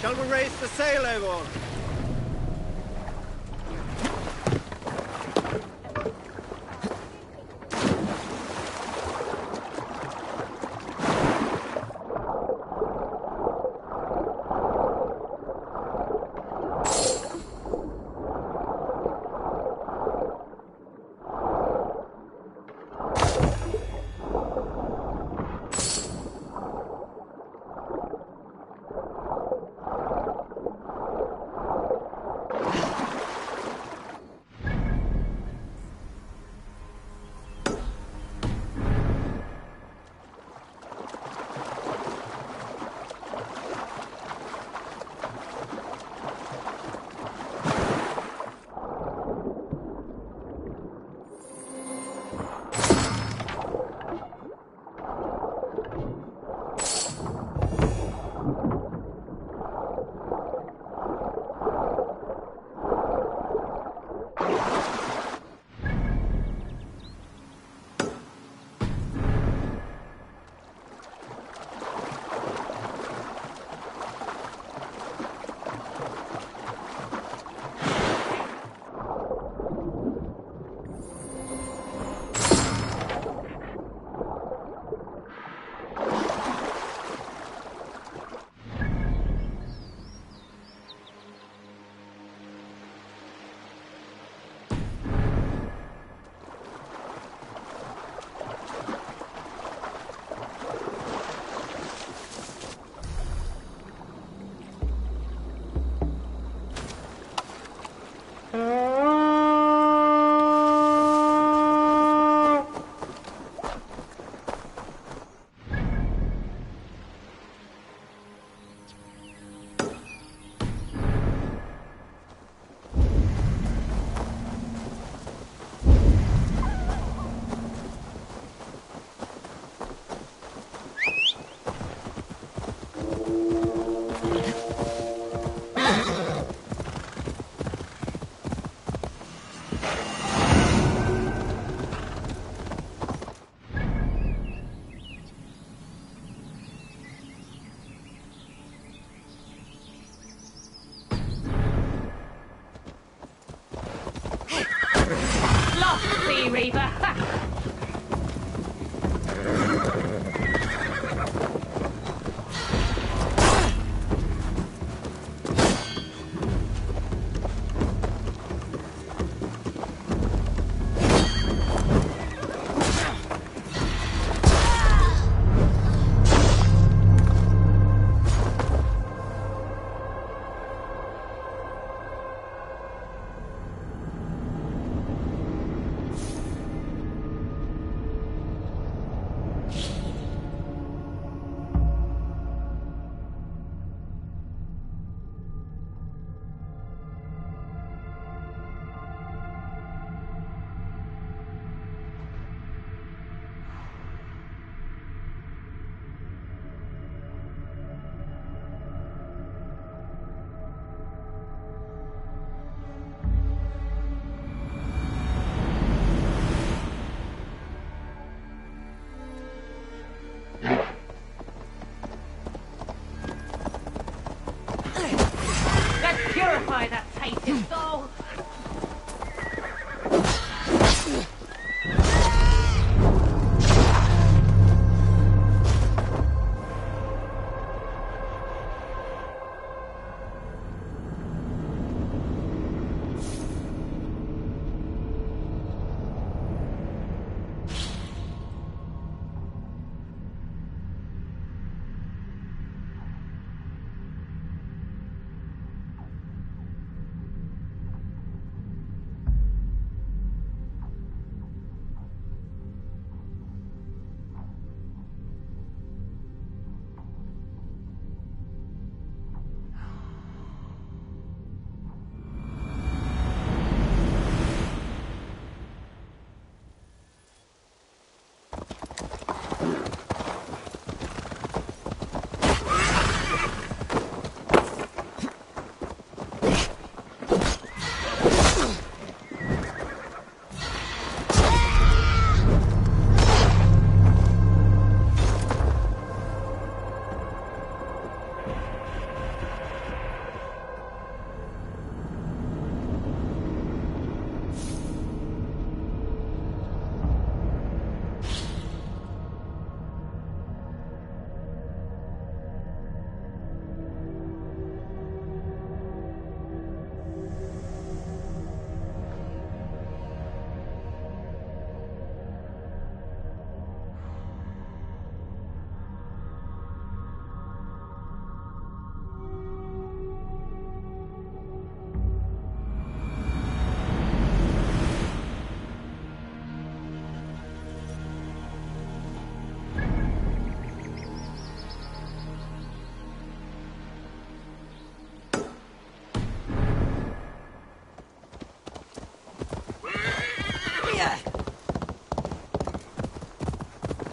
Shall we raise the sail, Eivor? Sea Reaver! Purify that tainted soul!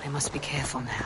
I must be careful now.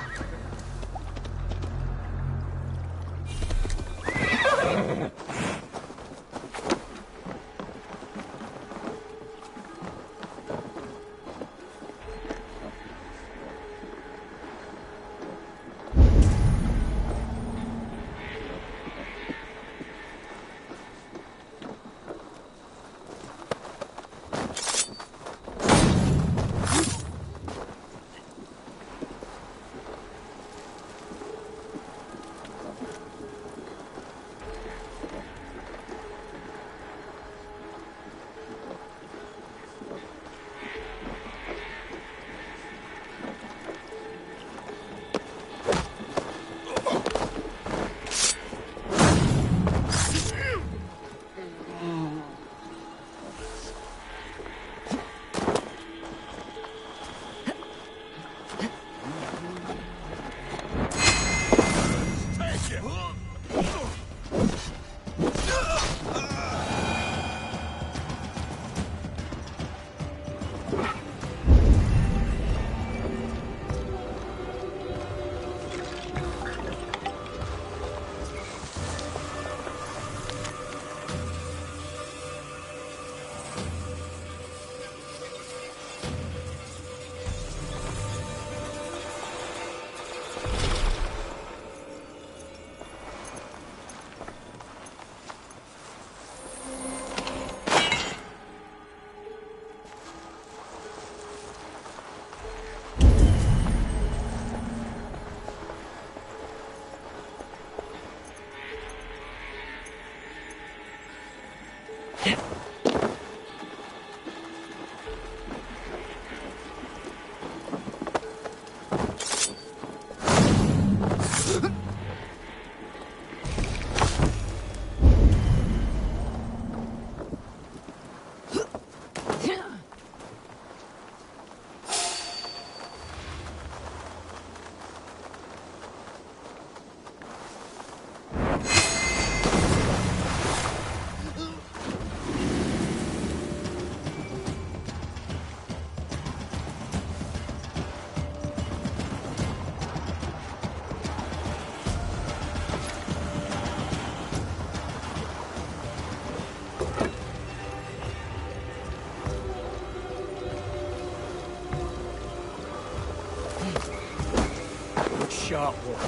Sharp one.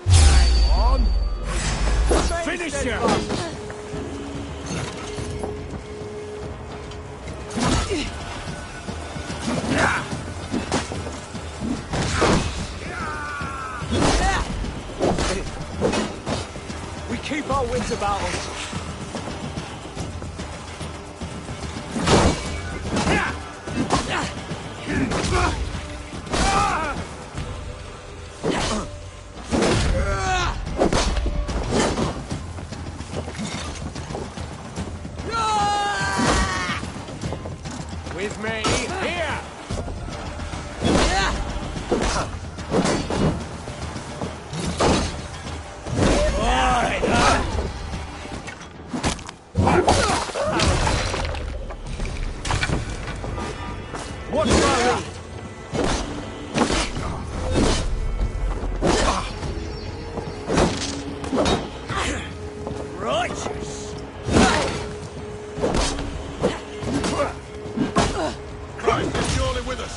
Hang on. Finish him! We keep our wits about us. With me, here! What's my lead? Righteous! Christ is surely with us!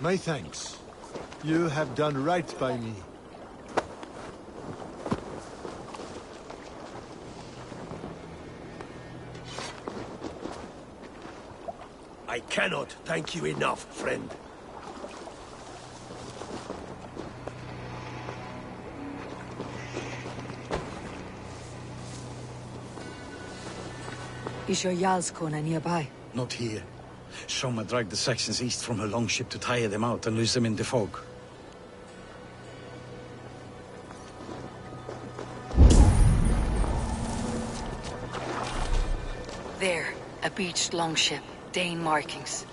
My thanks. You have done right by me. I cannot thank you enough, friend. Is your Jarlskona nearby? Not here. Soma dragged the Saxons east from her longship to tire them out and lose them in the fog. There, a beached longship, Dane markings.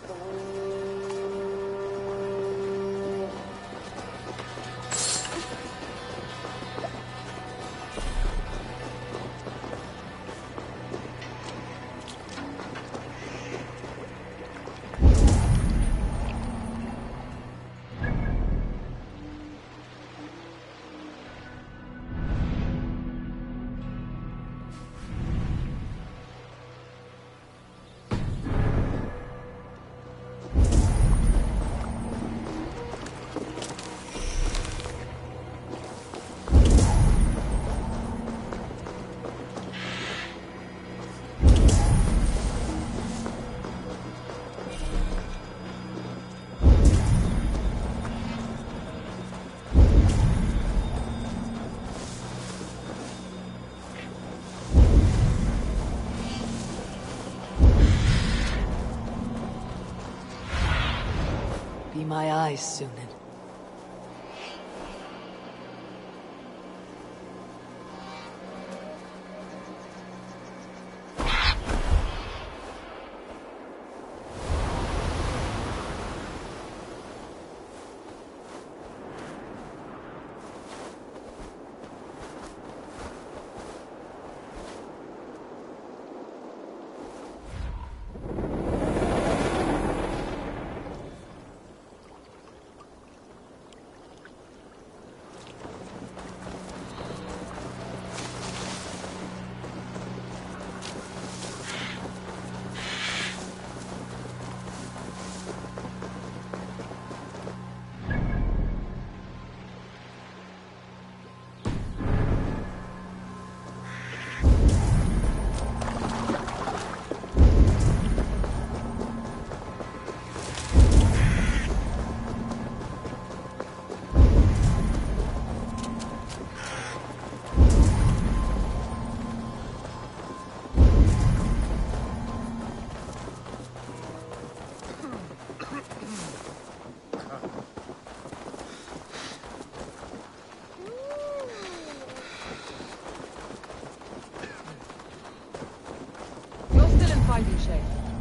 Be my eyes, Sunan.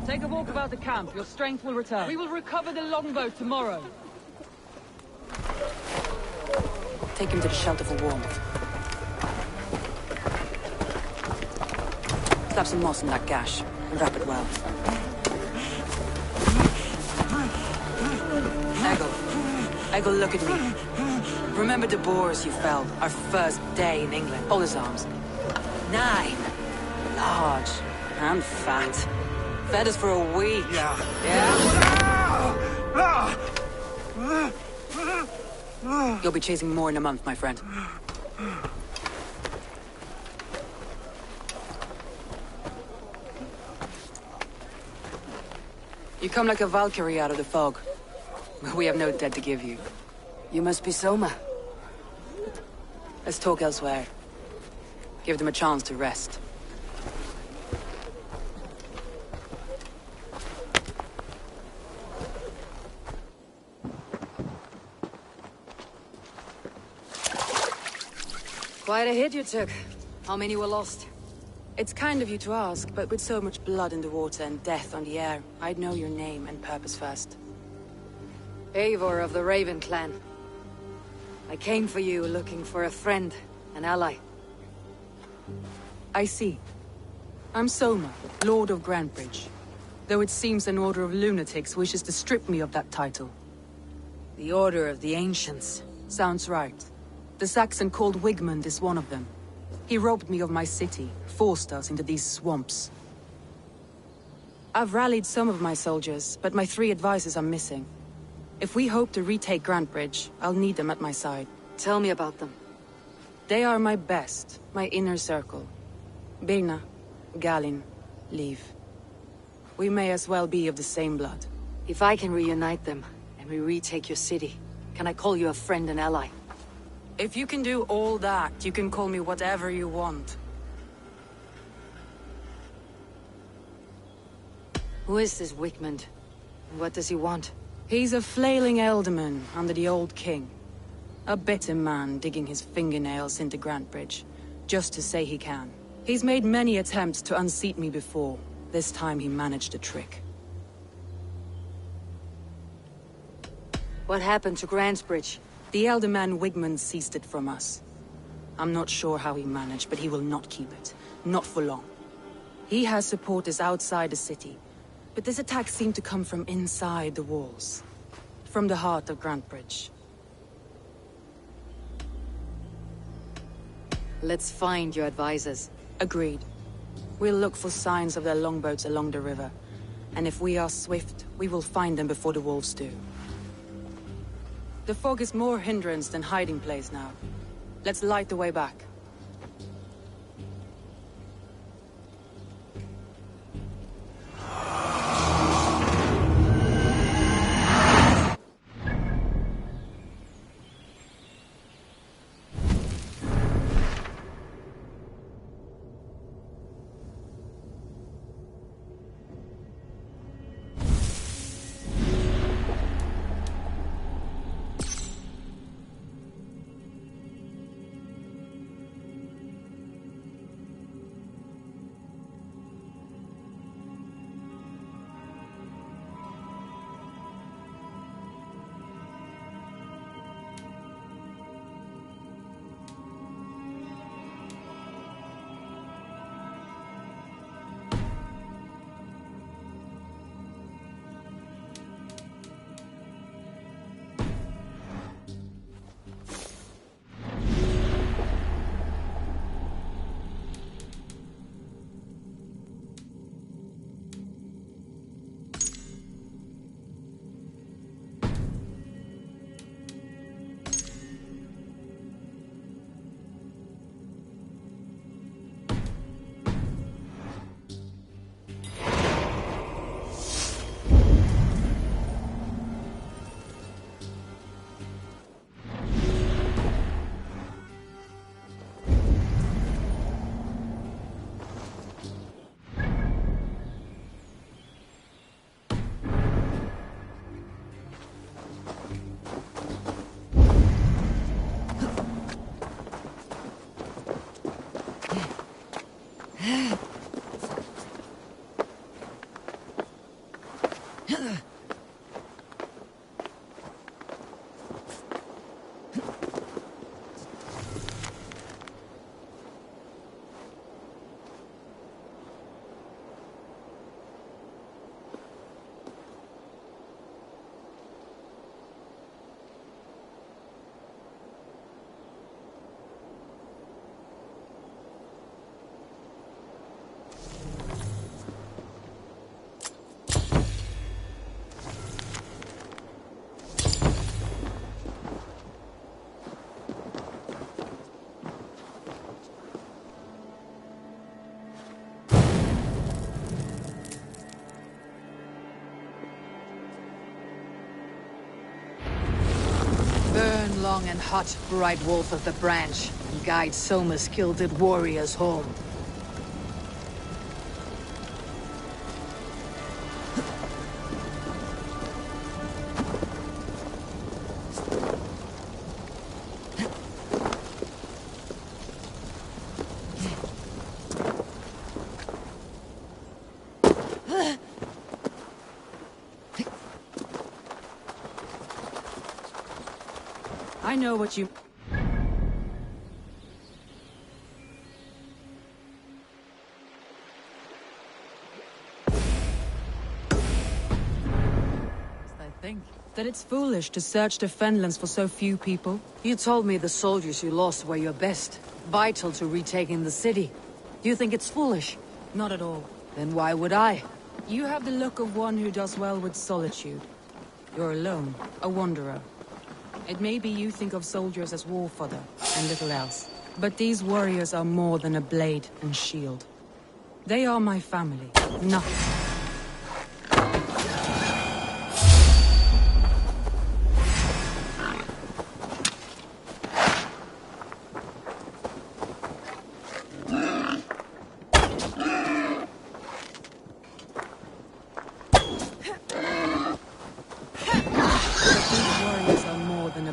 Take a walk about the camp. Your strength will return. We will recover the longboat tomorrow. Take him to the shelter for warmth. Slap some moss in that gash and wrap it well. Eggle, look at me. Remember the boars you felled, our first day in England. Hold his arms. 9. Large and fat. Fed us for a week. Yeah? You'll be chasing more in a month, my friend. You come like a Valkyrie out of the fog. We have no dead to give you. You must be Soma. Let's talk elsewhere. Give them a chance to rest. Quite a hit you took. How many were lost? It's kind of you to ask, but with so much blood in the water and death on the air, I'd know your name and purpose first. Eivor of the Raven clan. I came for you looking for a friend, an ally. I see. I'm Soma, Lord of Grantebridge. Though it seems an order of lunatics wishes to strip me of that title. The Order of the Ancients. Sounds right. The Saxon called Wigmund is one of them. He robbed me of my city, forced us into these swamps. I've rallied some of my soldiers, but my 3 advisors are missing. If we hope to retake Grantebridge, I'll need them at my side. Tell me about them. They are my best, my inner circle. Birna, Galin, Liv. We may as well be of the same blood. If I can reunite them, and we retake your city, can I call you a friend and ally? If you can do all that, you can call me whatever you want. Who is this Wigmund? And what does he want? He's a flailing elderman under the old king. A bitter man digging his fingernails into Grantebridge, just to say he can. He's made many attempts to unseat me before. This time he managed a trick. What happened to Grantebridge? The elderman Wigmund seized it from us. I'm not sure how he managed, but he will not keep it. Not for long. He has supporters outside the city, but this attack seemed to come from inside the walls. From the heart of Grantebridge. Let's find your advisors. Agreed. We'll look for signs of their longboats along the river. And if we are swift, we will find them before the wolves do. The fog is more hindrance than hiding place now. Let's light the way back. Long and hot, bright wolf of the branch, and guide Soma's gilded warriors home. I know what you... I think that it's foolish to search the Fenlands for so few people. You told me the soldiers you lost were your best, vital to retaking the city. Do you think it's foolish? Not at all. Then why would I? You have the look of one who does well with solitude. You're alone, a wanderer. It may be you think of soldiers as war fodder, and little else. But these warriors are more than a blade and shield. They are my family, nothing.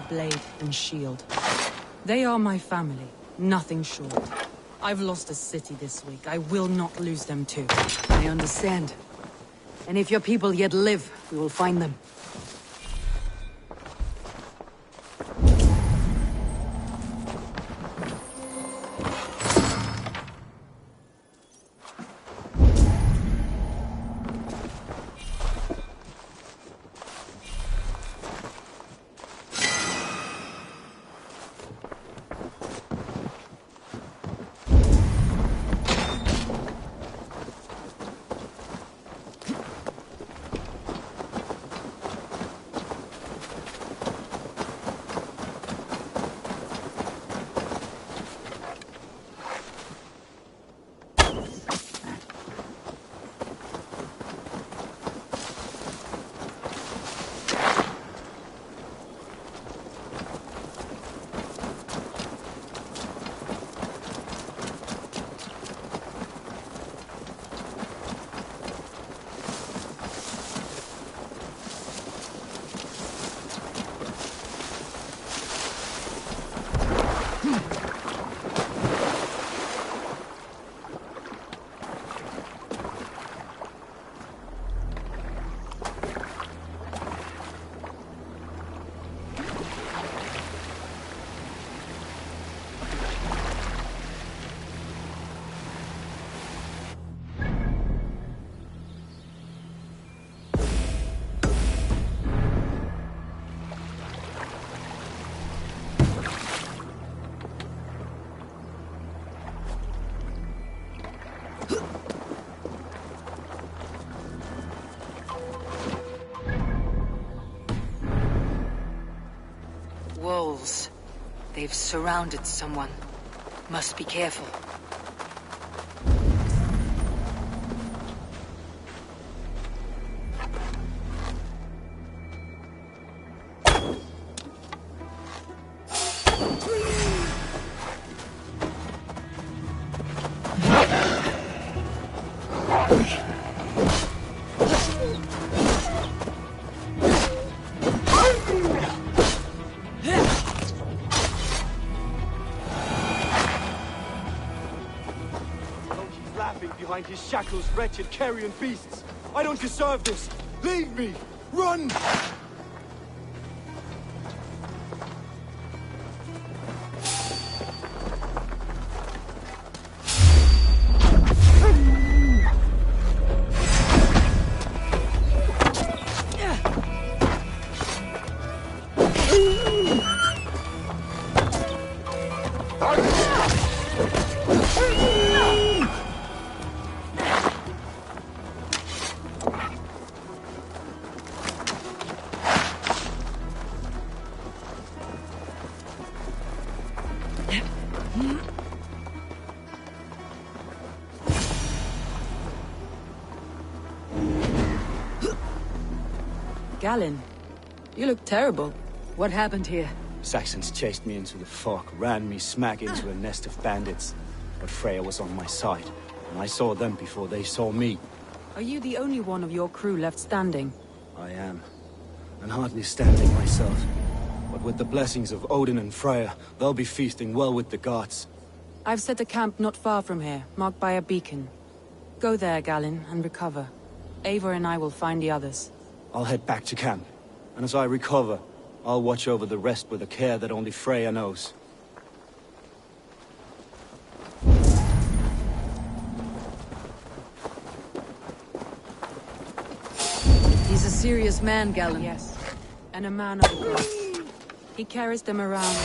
Blade and shield. They are my family, nothing short. I've lost a city this week. I will not lose them too. I understand. And if your people yet live, we will find them. Wolves. They've surrounded someone. Must be careful. Behind his shackles, wretched carrion beasts. I don't deserve this. Leave me! Run! Galen, you look terrible. What happened here? Saxons chased me into the fog, ran me smack into a nest of bandits. But Freya was on my side, and I saw them before they saw me. Are you the only one of your crew left standing? I am, and hardly standing myself. But with the blessings of Odin and Freya, they'll be feasting well with the gods. I've set a camp not far from here, marked by a beacon. Go there, Galen, and recover. Eivor and I will find the others. I'll head back to camp, and as I recover, I'll watch over the rest with a care that only Freya knows. He's a serious man, Galen. Yes, and a man of the gods. He carries them around.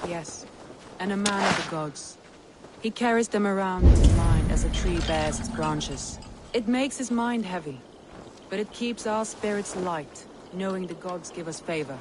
Yes, and a man of the gods. He carries them around in his mind as a tree bears its branches. It makes his mind heavy, but it keeps our spirits light, knowing the gods give us favor.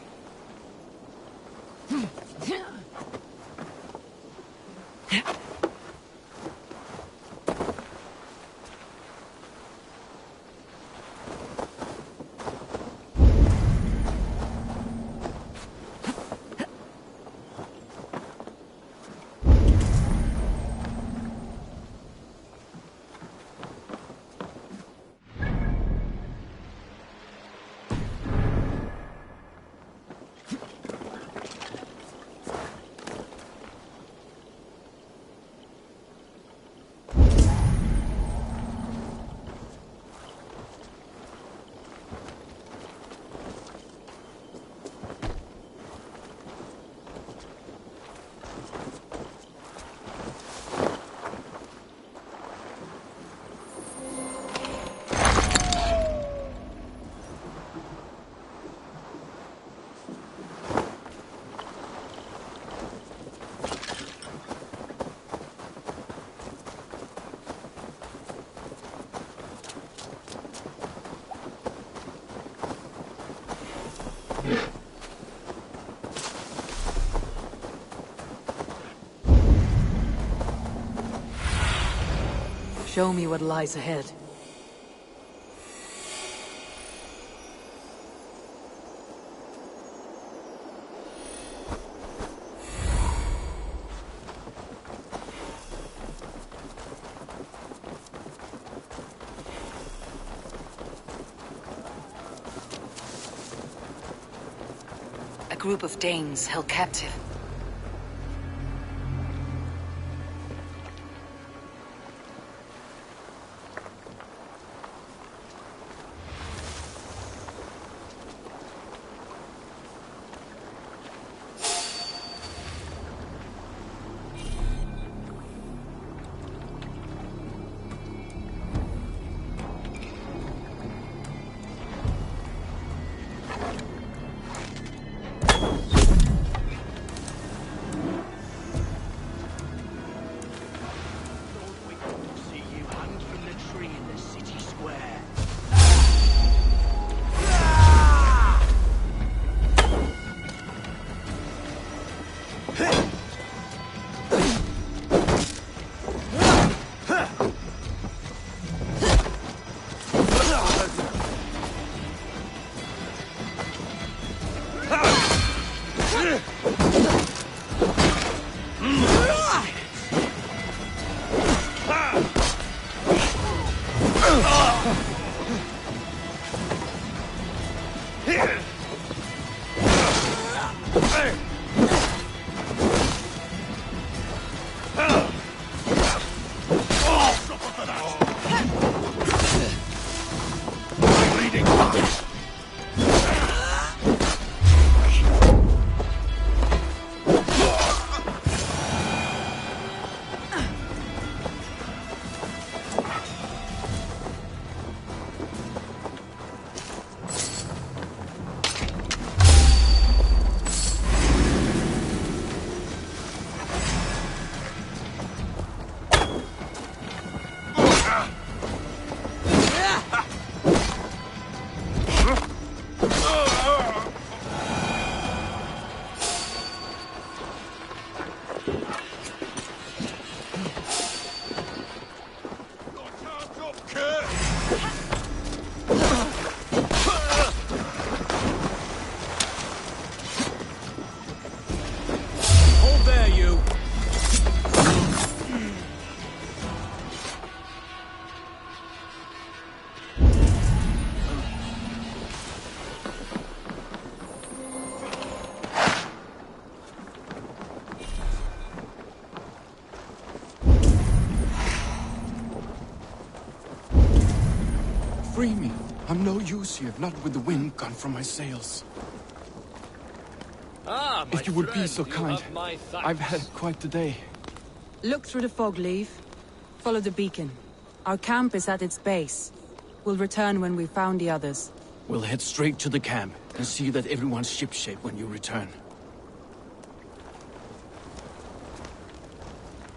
Show me what lies ahead. A group of Danes held captive. Free me. I'm no use here, not with the wind gone from my sails. Ah, my If you would be friend, so you kind. have my thanks. I've had quite the day. Look through the fog, Leaf. Follow the beacon. Our camp is at its base. We'll return when we've found the others. We'll head straight to the camp and see that everyone's shipshape when you return.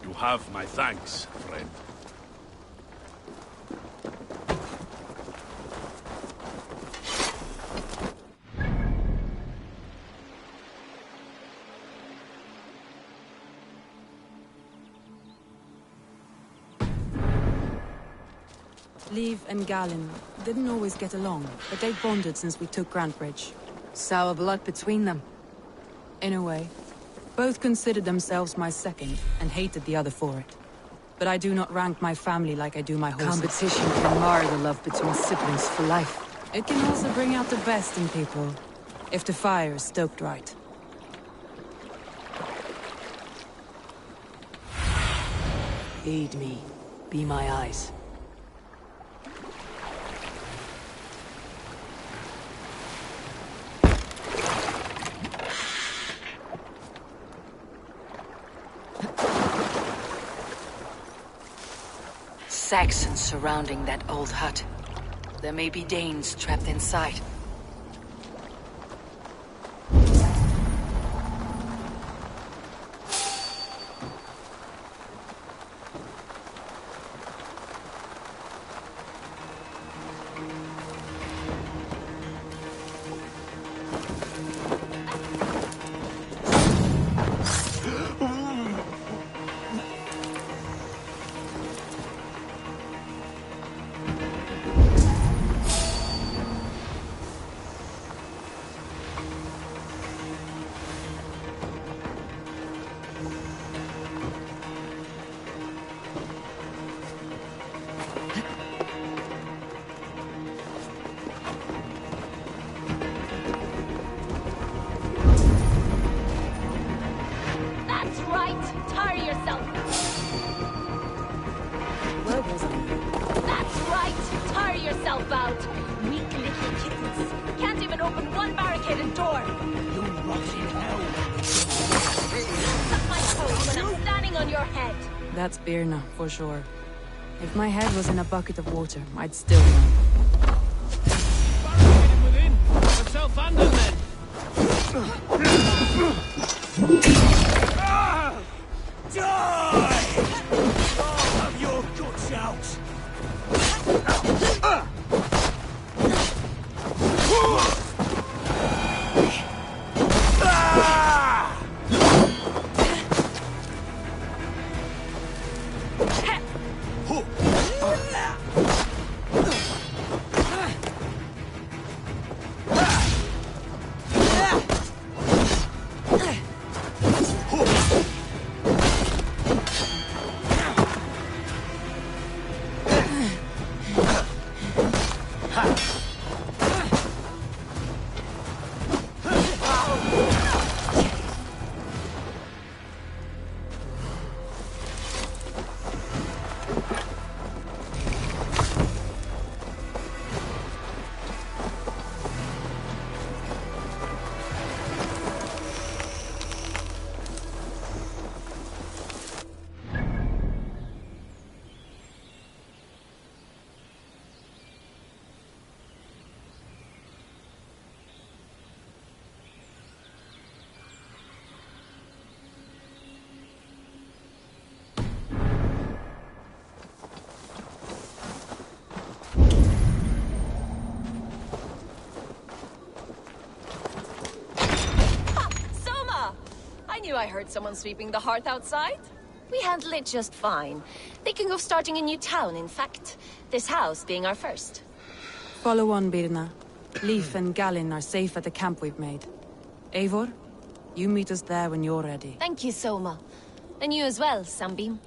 You have my thanks, friend. Leif and Galen didn't always get along, but they've bonded since we took Grantebridge. Sour blood between them. In a way. Both considered themselves my second, and hated the other for it. But I do not rank my family like I do my horses. Competition can mar the love between siblings for life. It can also bring out the best in people, if the fire is stoked right. Aid me. Be my eyes. Saxons surrounding that old hut. There may be Danes trapped inside. That's Birna, for sure. If my head was in a bucket of water, I'd still run. Barricaded within! Myself and them then! Die! All of your guts out! I heard someone sweeping the hearth outside. We handle it just fine. Thinking of starting a new town, in fact. This house being our first. Follow on, Birna. Leif and Galen are safe at the camp we've made. Eivor, you meet us there when you're ready. Thank you, Soma. And you as well, Sunbeam.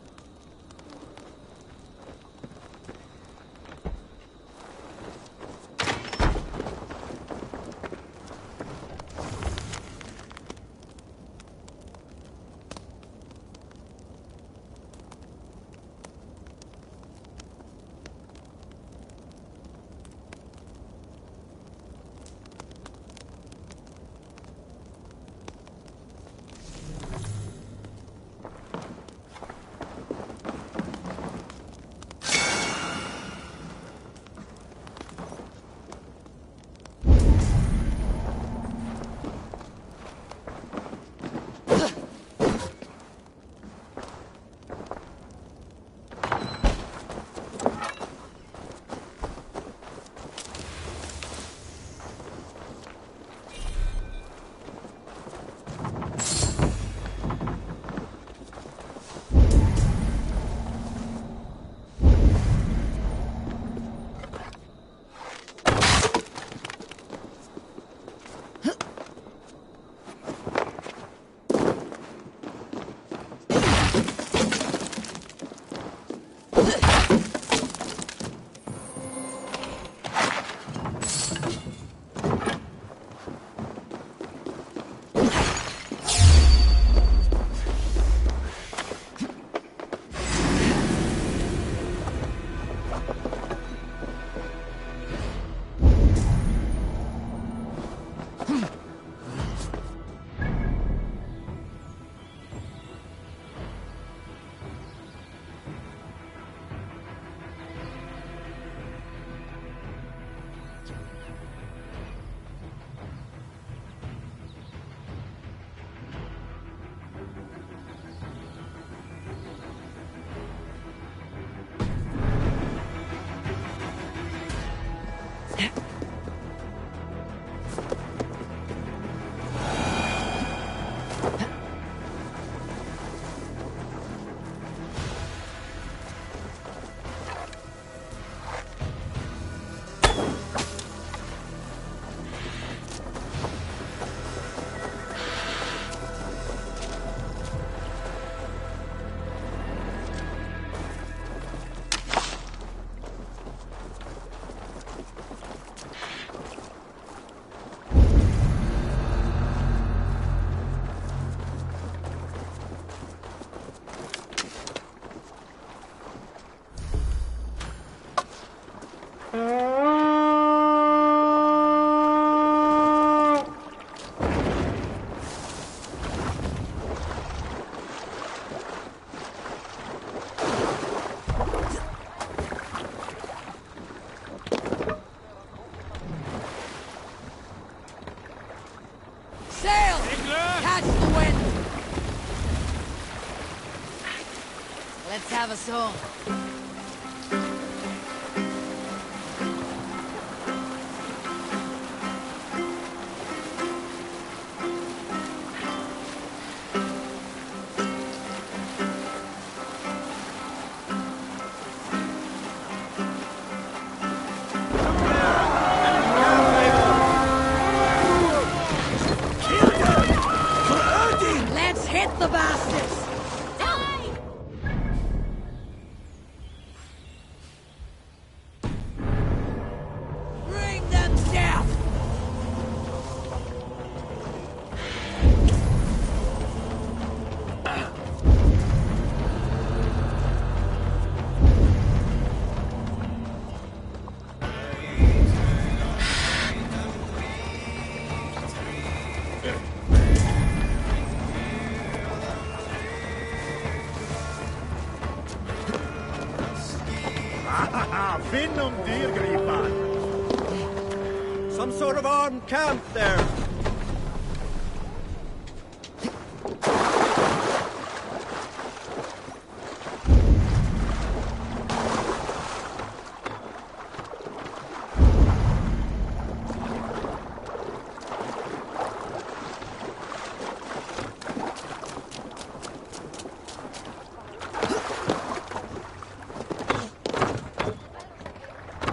Sail! Catch the wind! Let's have a song. Let's hit the bastards! Bring them death! Finn om dyrgripan! Some sort of armed camp there.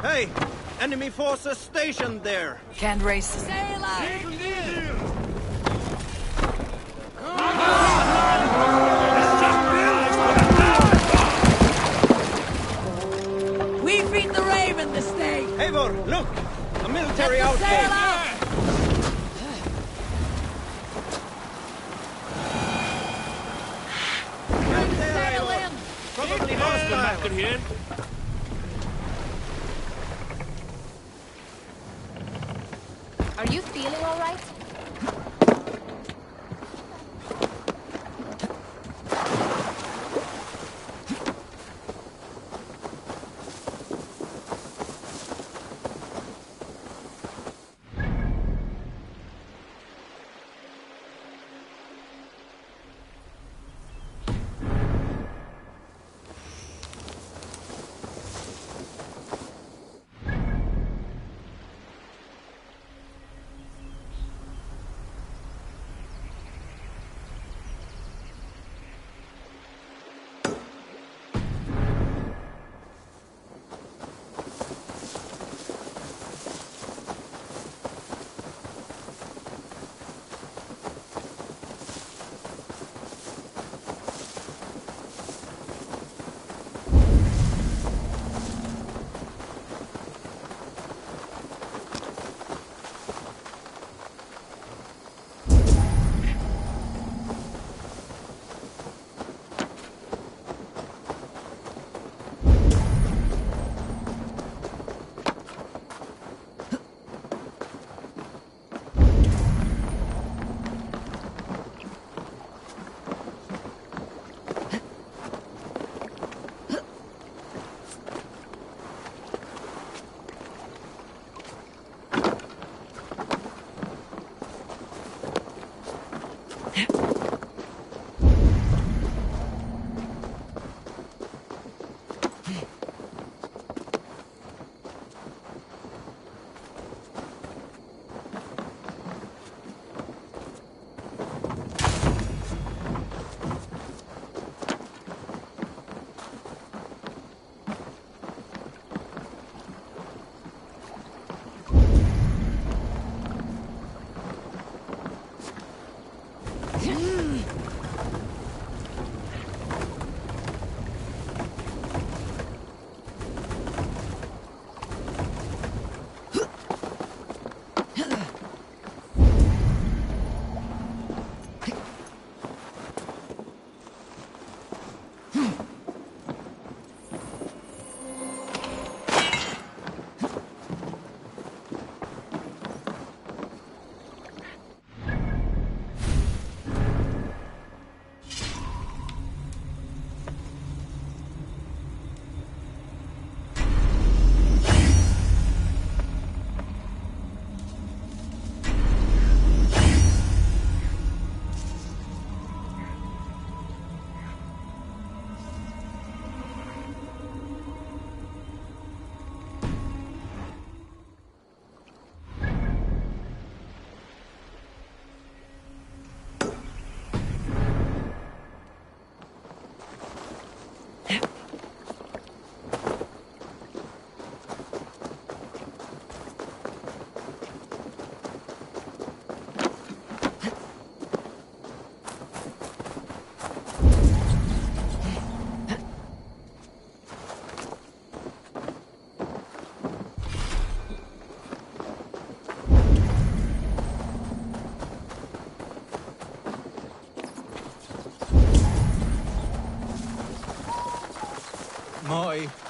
Hey! Enemy forces stationed there! Can't race. Sail out! We feed the raven this day! Eivor, look! A military Get the sail outpost! out! Right there, Eivor! Probably hostile! Here. Are you feeling all right?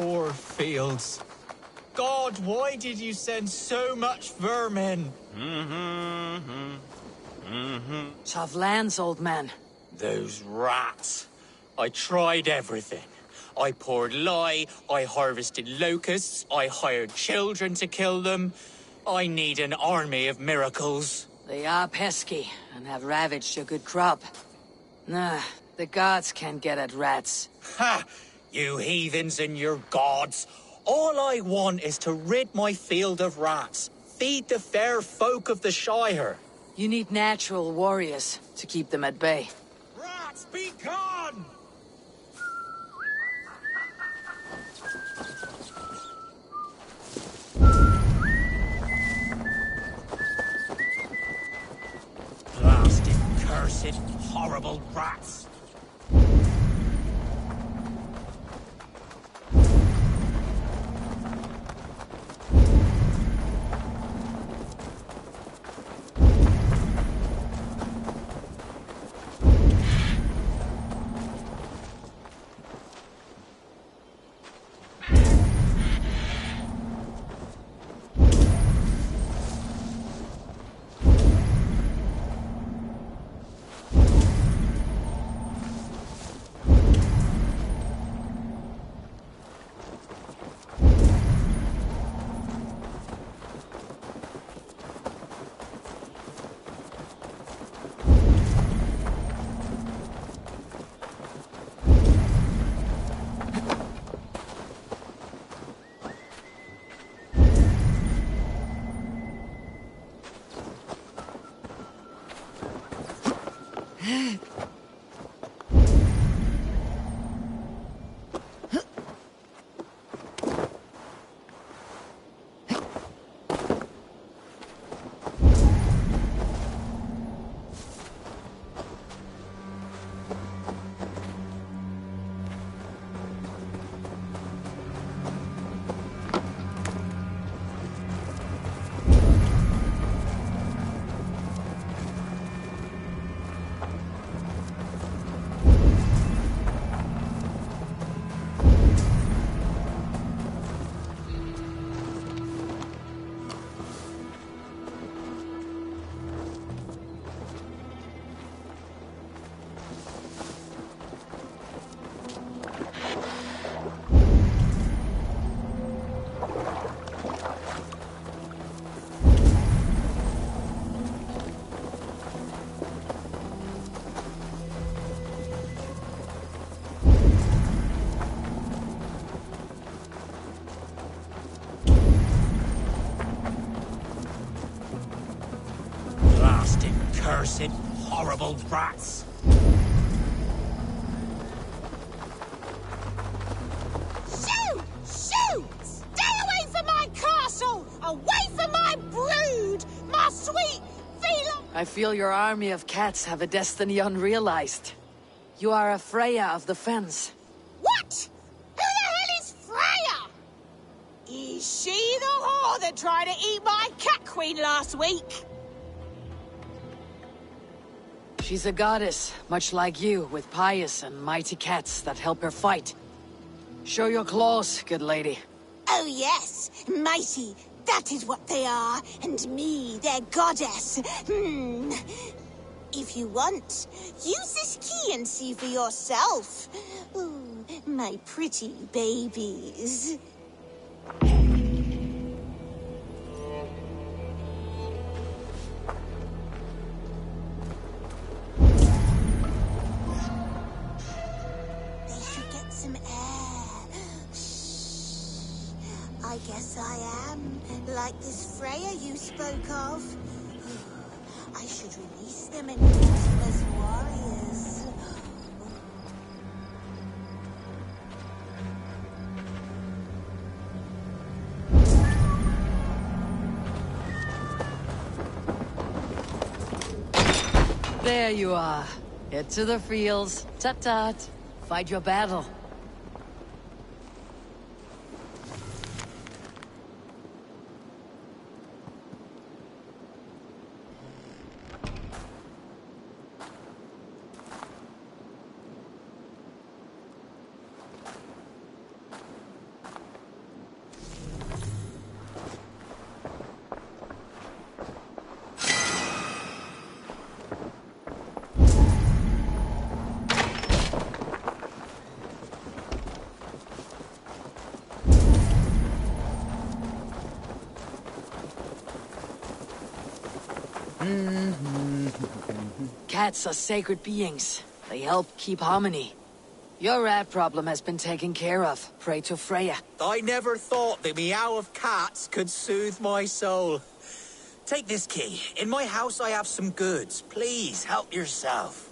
poor fields. God, why did you send so much vermin? Tough lands, old man. Those rats. I tried everything. I poured lye, I harvested locusts, I hired children to kill them. I need an army of miracles. They are pesky, and have ravaged your good crop. Nah, the gods can't get at rats. Ha! You heathens and your gods. All I want is to rid my field of rats. Feed the fair folk of the Shire. You need natural warriors to keep them at bay. Rats, be gone! Blasted, cursed, horrible rats! Cursed, horrible rats! Shoot! Shoot! Stay away from my castle! Away from my brood! My sweet Philo! I feel your army of cats have a destiny unrealized. You are a Freya of the Fens. What? Who the hell is Freya? Is she the whore that tried to eat my cat queen last week? She's a goddess, much like you, with pious and mighty cats that help her fight. Show your claws, good lady. Oh yes, mighty. That is what they are. And me, their goddess. If you want, use this key and see for yourself. Ooh, my pretty babies. I guess I am like this Freya you spoke of. I should release them and use them as warriors. There you are. Head to the fields. Tut-tut. Fight your battle. Cats are sacred beings. They help keep harmony. Your rat problem has been taken care of. Pray to Freya. I never thought the meow of cats could soothe my soul. Take this key. In my house I have some goods. Please, help yourself.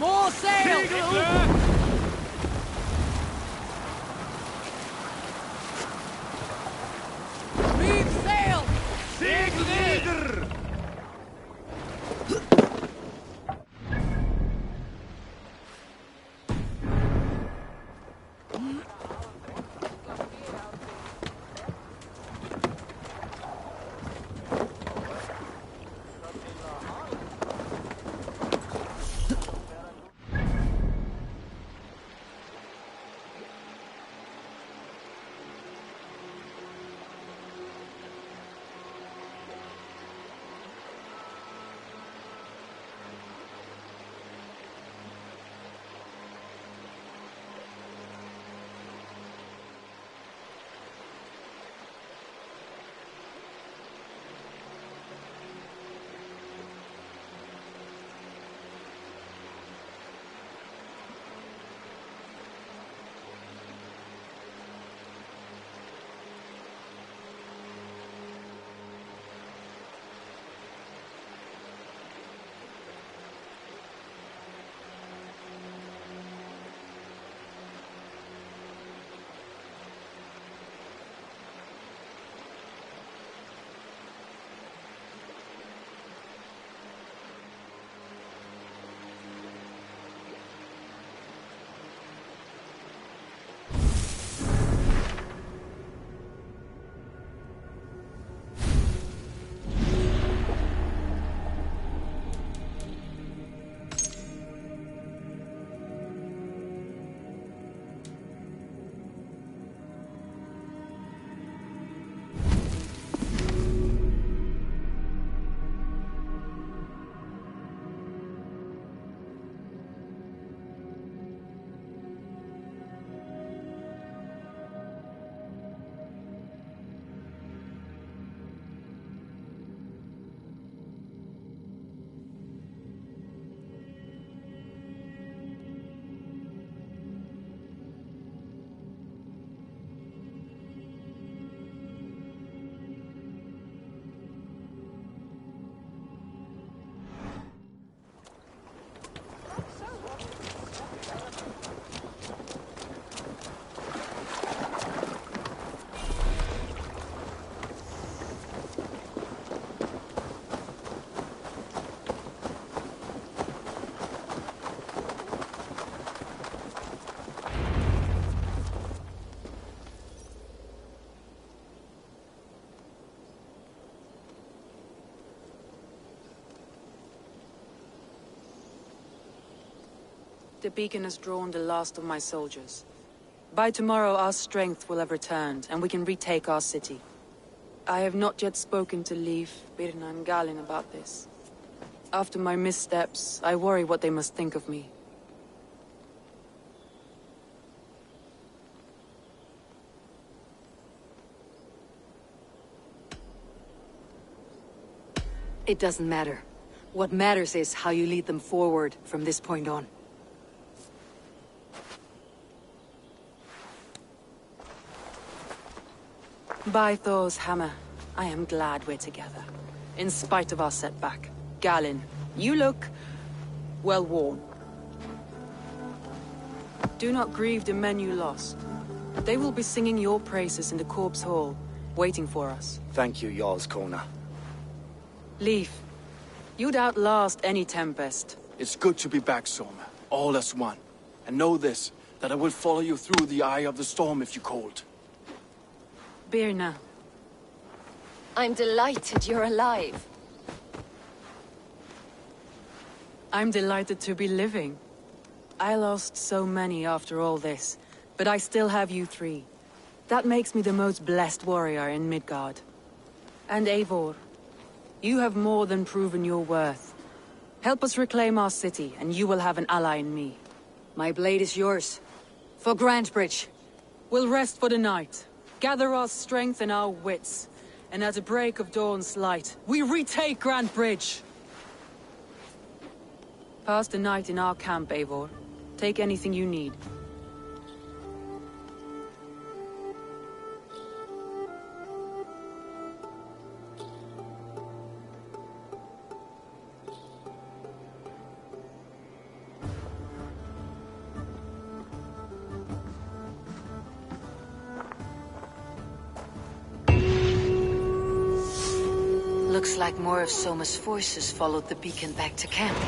More sail! Reef sail! Segel! The beacon has drawn the last of my soldiers. By tomorrow our strength will have returned, and we can retake our city. I have not yet spoken to Leif, Birna and Galin about this. After my missteps, I worry what they must think of me. It doesn't matter. What matters is how you lead them forward from this point on. By Thor's hammer, I am glad we're together. In spite of our setback. Galin, you look well worn. Do not grieve the men you lost. They will be singing your praises in the Corpse Hall, waiting for us. Thank you, Jarl's Kona. Leif, you'd outlast any tempest. It's good to be back, Soma. All as one. And know this, that I will follow you through the eye of the storm if you called. Birna. I'm delighted you're alive. I'm delighted to be living. I lost so many after all this, but I still have you three. That makes me the most blessed warrior in Midgard. And Eivor, you have more than proven your worth. Help us reclaim our city, and you will have an ally in me. My blade is yours. For Grantebridge. We'll rest for the night, gather our strength and our wits, and at the break of dawn's light, we retake Grantebridge! Pass the night in our camp, Eivor. Take anything you need. Looks like more of Soma's forces followed the beacon back to camp.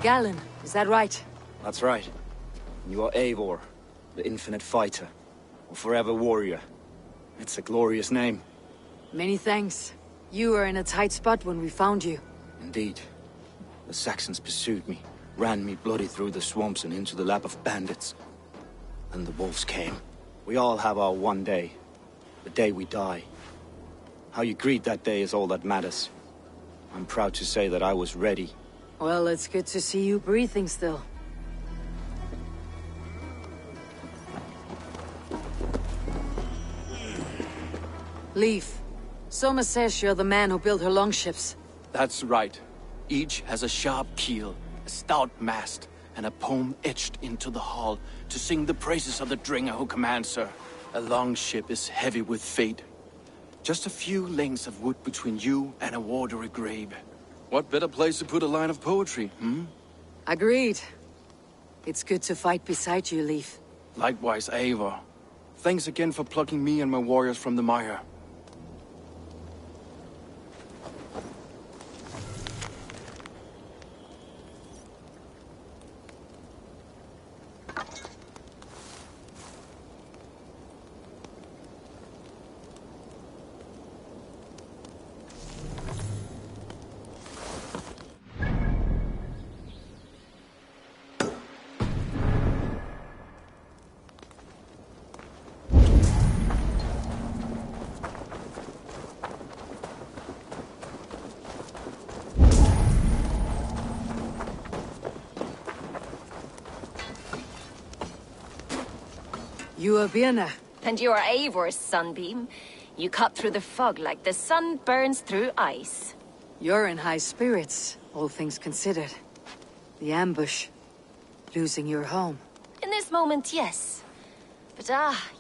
Galin, is that right? That's right. You are Eivor, the infinite fighter, or forever warrior. It's a glorious name. Many thanks. You were in a tight spot when we found you. Indeed. The Saxons pursued me, ran me bloody through the swamps and into the lap of bandits. Then the wolves came. We all have our one day. The day we die. How you greet that day is all that matters. I'm proud to say that I was ready. Well, it's good to see you breathing still. Leif, Soma says you're the man who built her longships. That's right. Each has a sharp keel, a stout mast, and a poem etched into the hull to sing the praises of the Dringer who commands her. A longship is heavy with fate. Just a few lengths of wood between you and a watery grave. What better place to put a line of poetry, hmm? Agreed. It's good to fight beside you, Leif. Likewise, Eivor. Thanks again for plucking me and my warriors from the mire. You are Birna. And you are Eivor's sunbeam. You cut through the fog like the sun burns through ice. You're in high spirits, all things considered. The ambush. Losing your home. In this moment, yes. But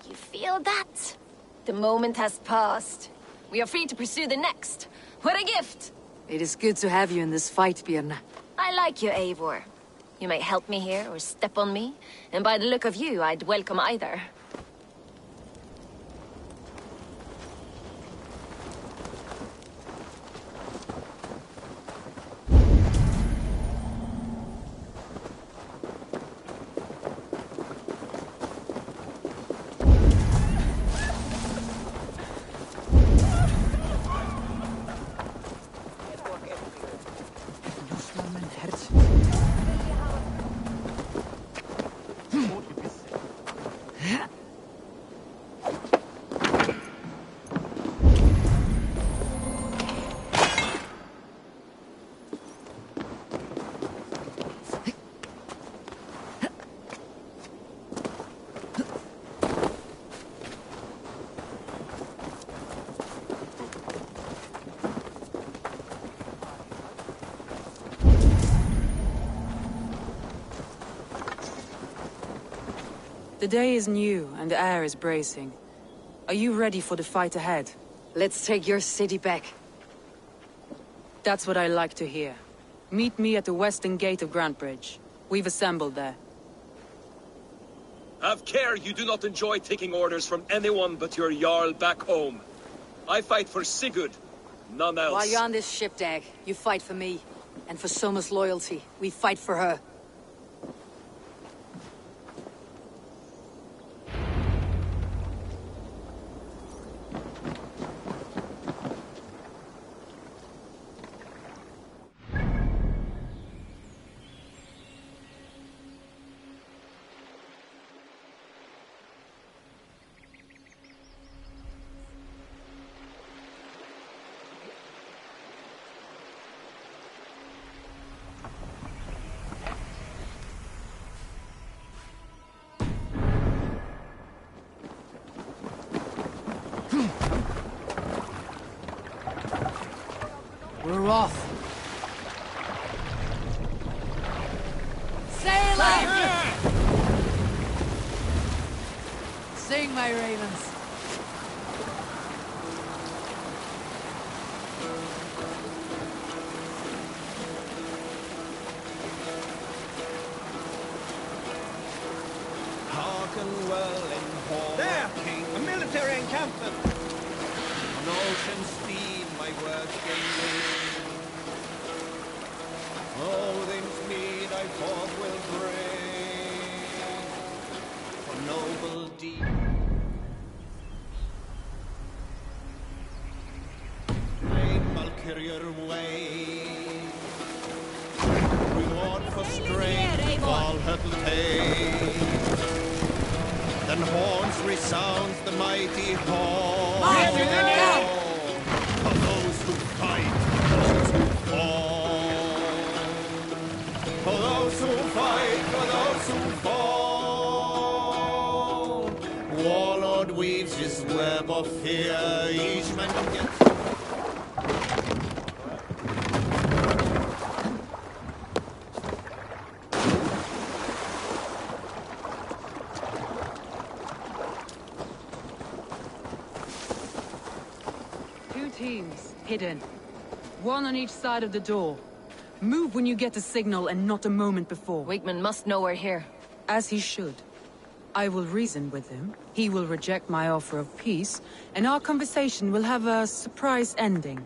you feel that? The moment has passed. We are free to pursue the next. What a gift! It is good to have you in this fight, Birna. I like you, Eivor. You may help me here or step on me, and by the look of you, I'd welcome either. The day is new, and the air is bracing. Are you ready for the fight ahead? Let's take your city back. That's what I like to hear. Meet me at the western gate of Grantebridge. We've assembled there. Have care you do not enjoy taking orders from anyone but your Jarl back home. I fight for Sigurd, none else. While you're on this ship, Dag, you fight for me. And for Soma's loyalty, we fight for her. We're off. Sail up! Sing, my ravens. Hearken well in hall. There! King. A military encampment! On ocean speed, my words gain weight. Odin's mead I forth will bring for noble deed. Lane Valkyrier way. Reward for strength, Valhalla pay. Then horns resounds the mighty horn. For those who fight, those who fall. For those who fight, for those who fall. Warlord weaves his web of fear, each man gets. Teams, hidden. One on each side of the door. Move when you get the signal and not a moment before. Wigman must know we're here. As he should. I will reason with him. He will reject my offer of peace, and our conversation will have a surprise ending.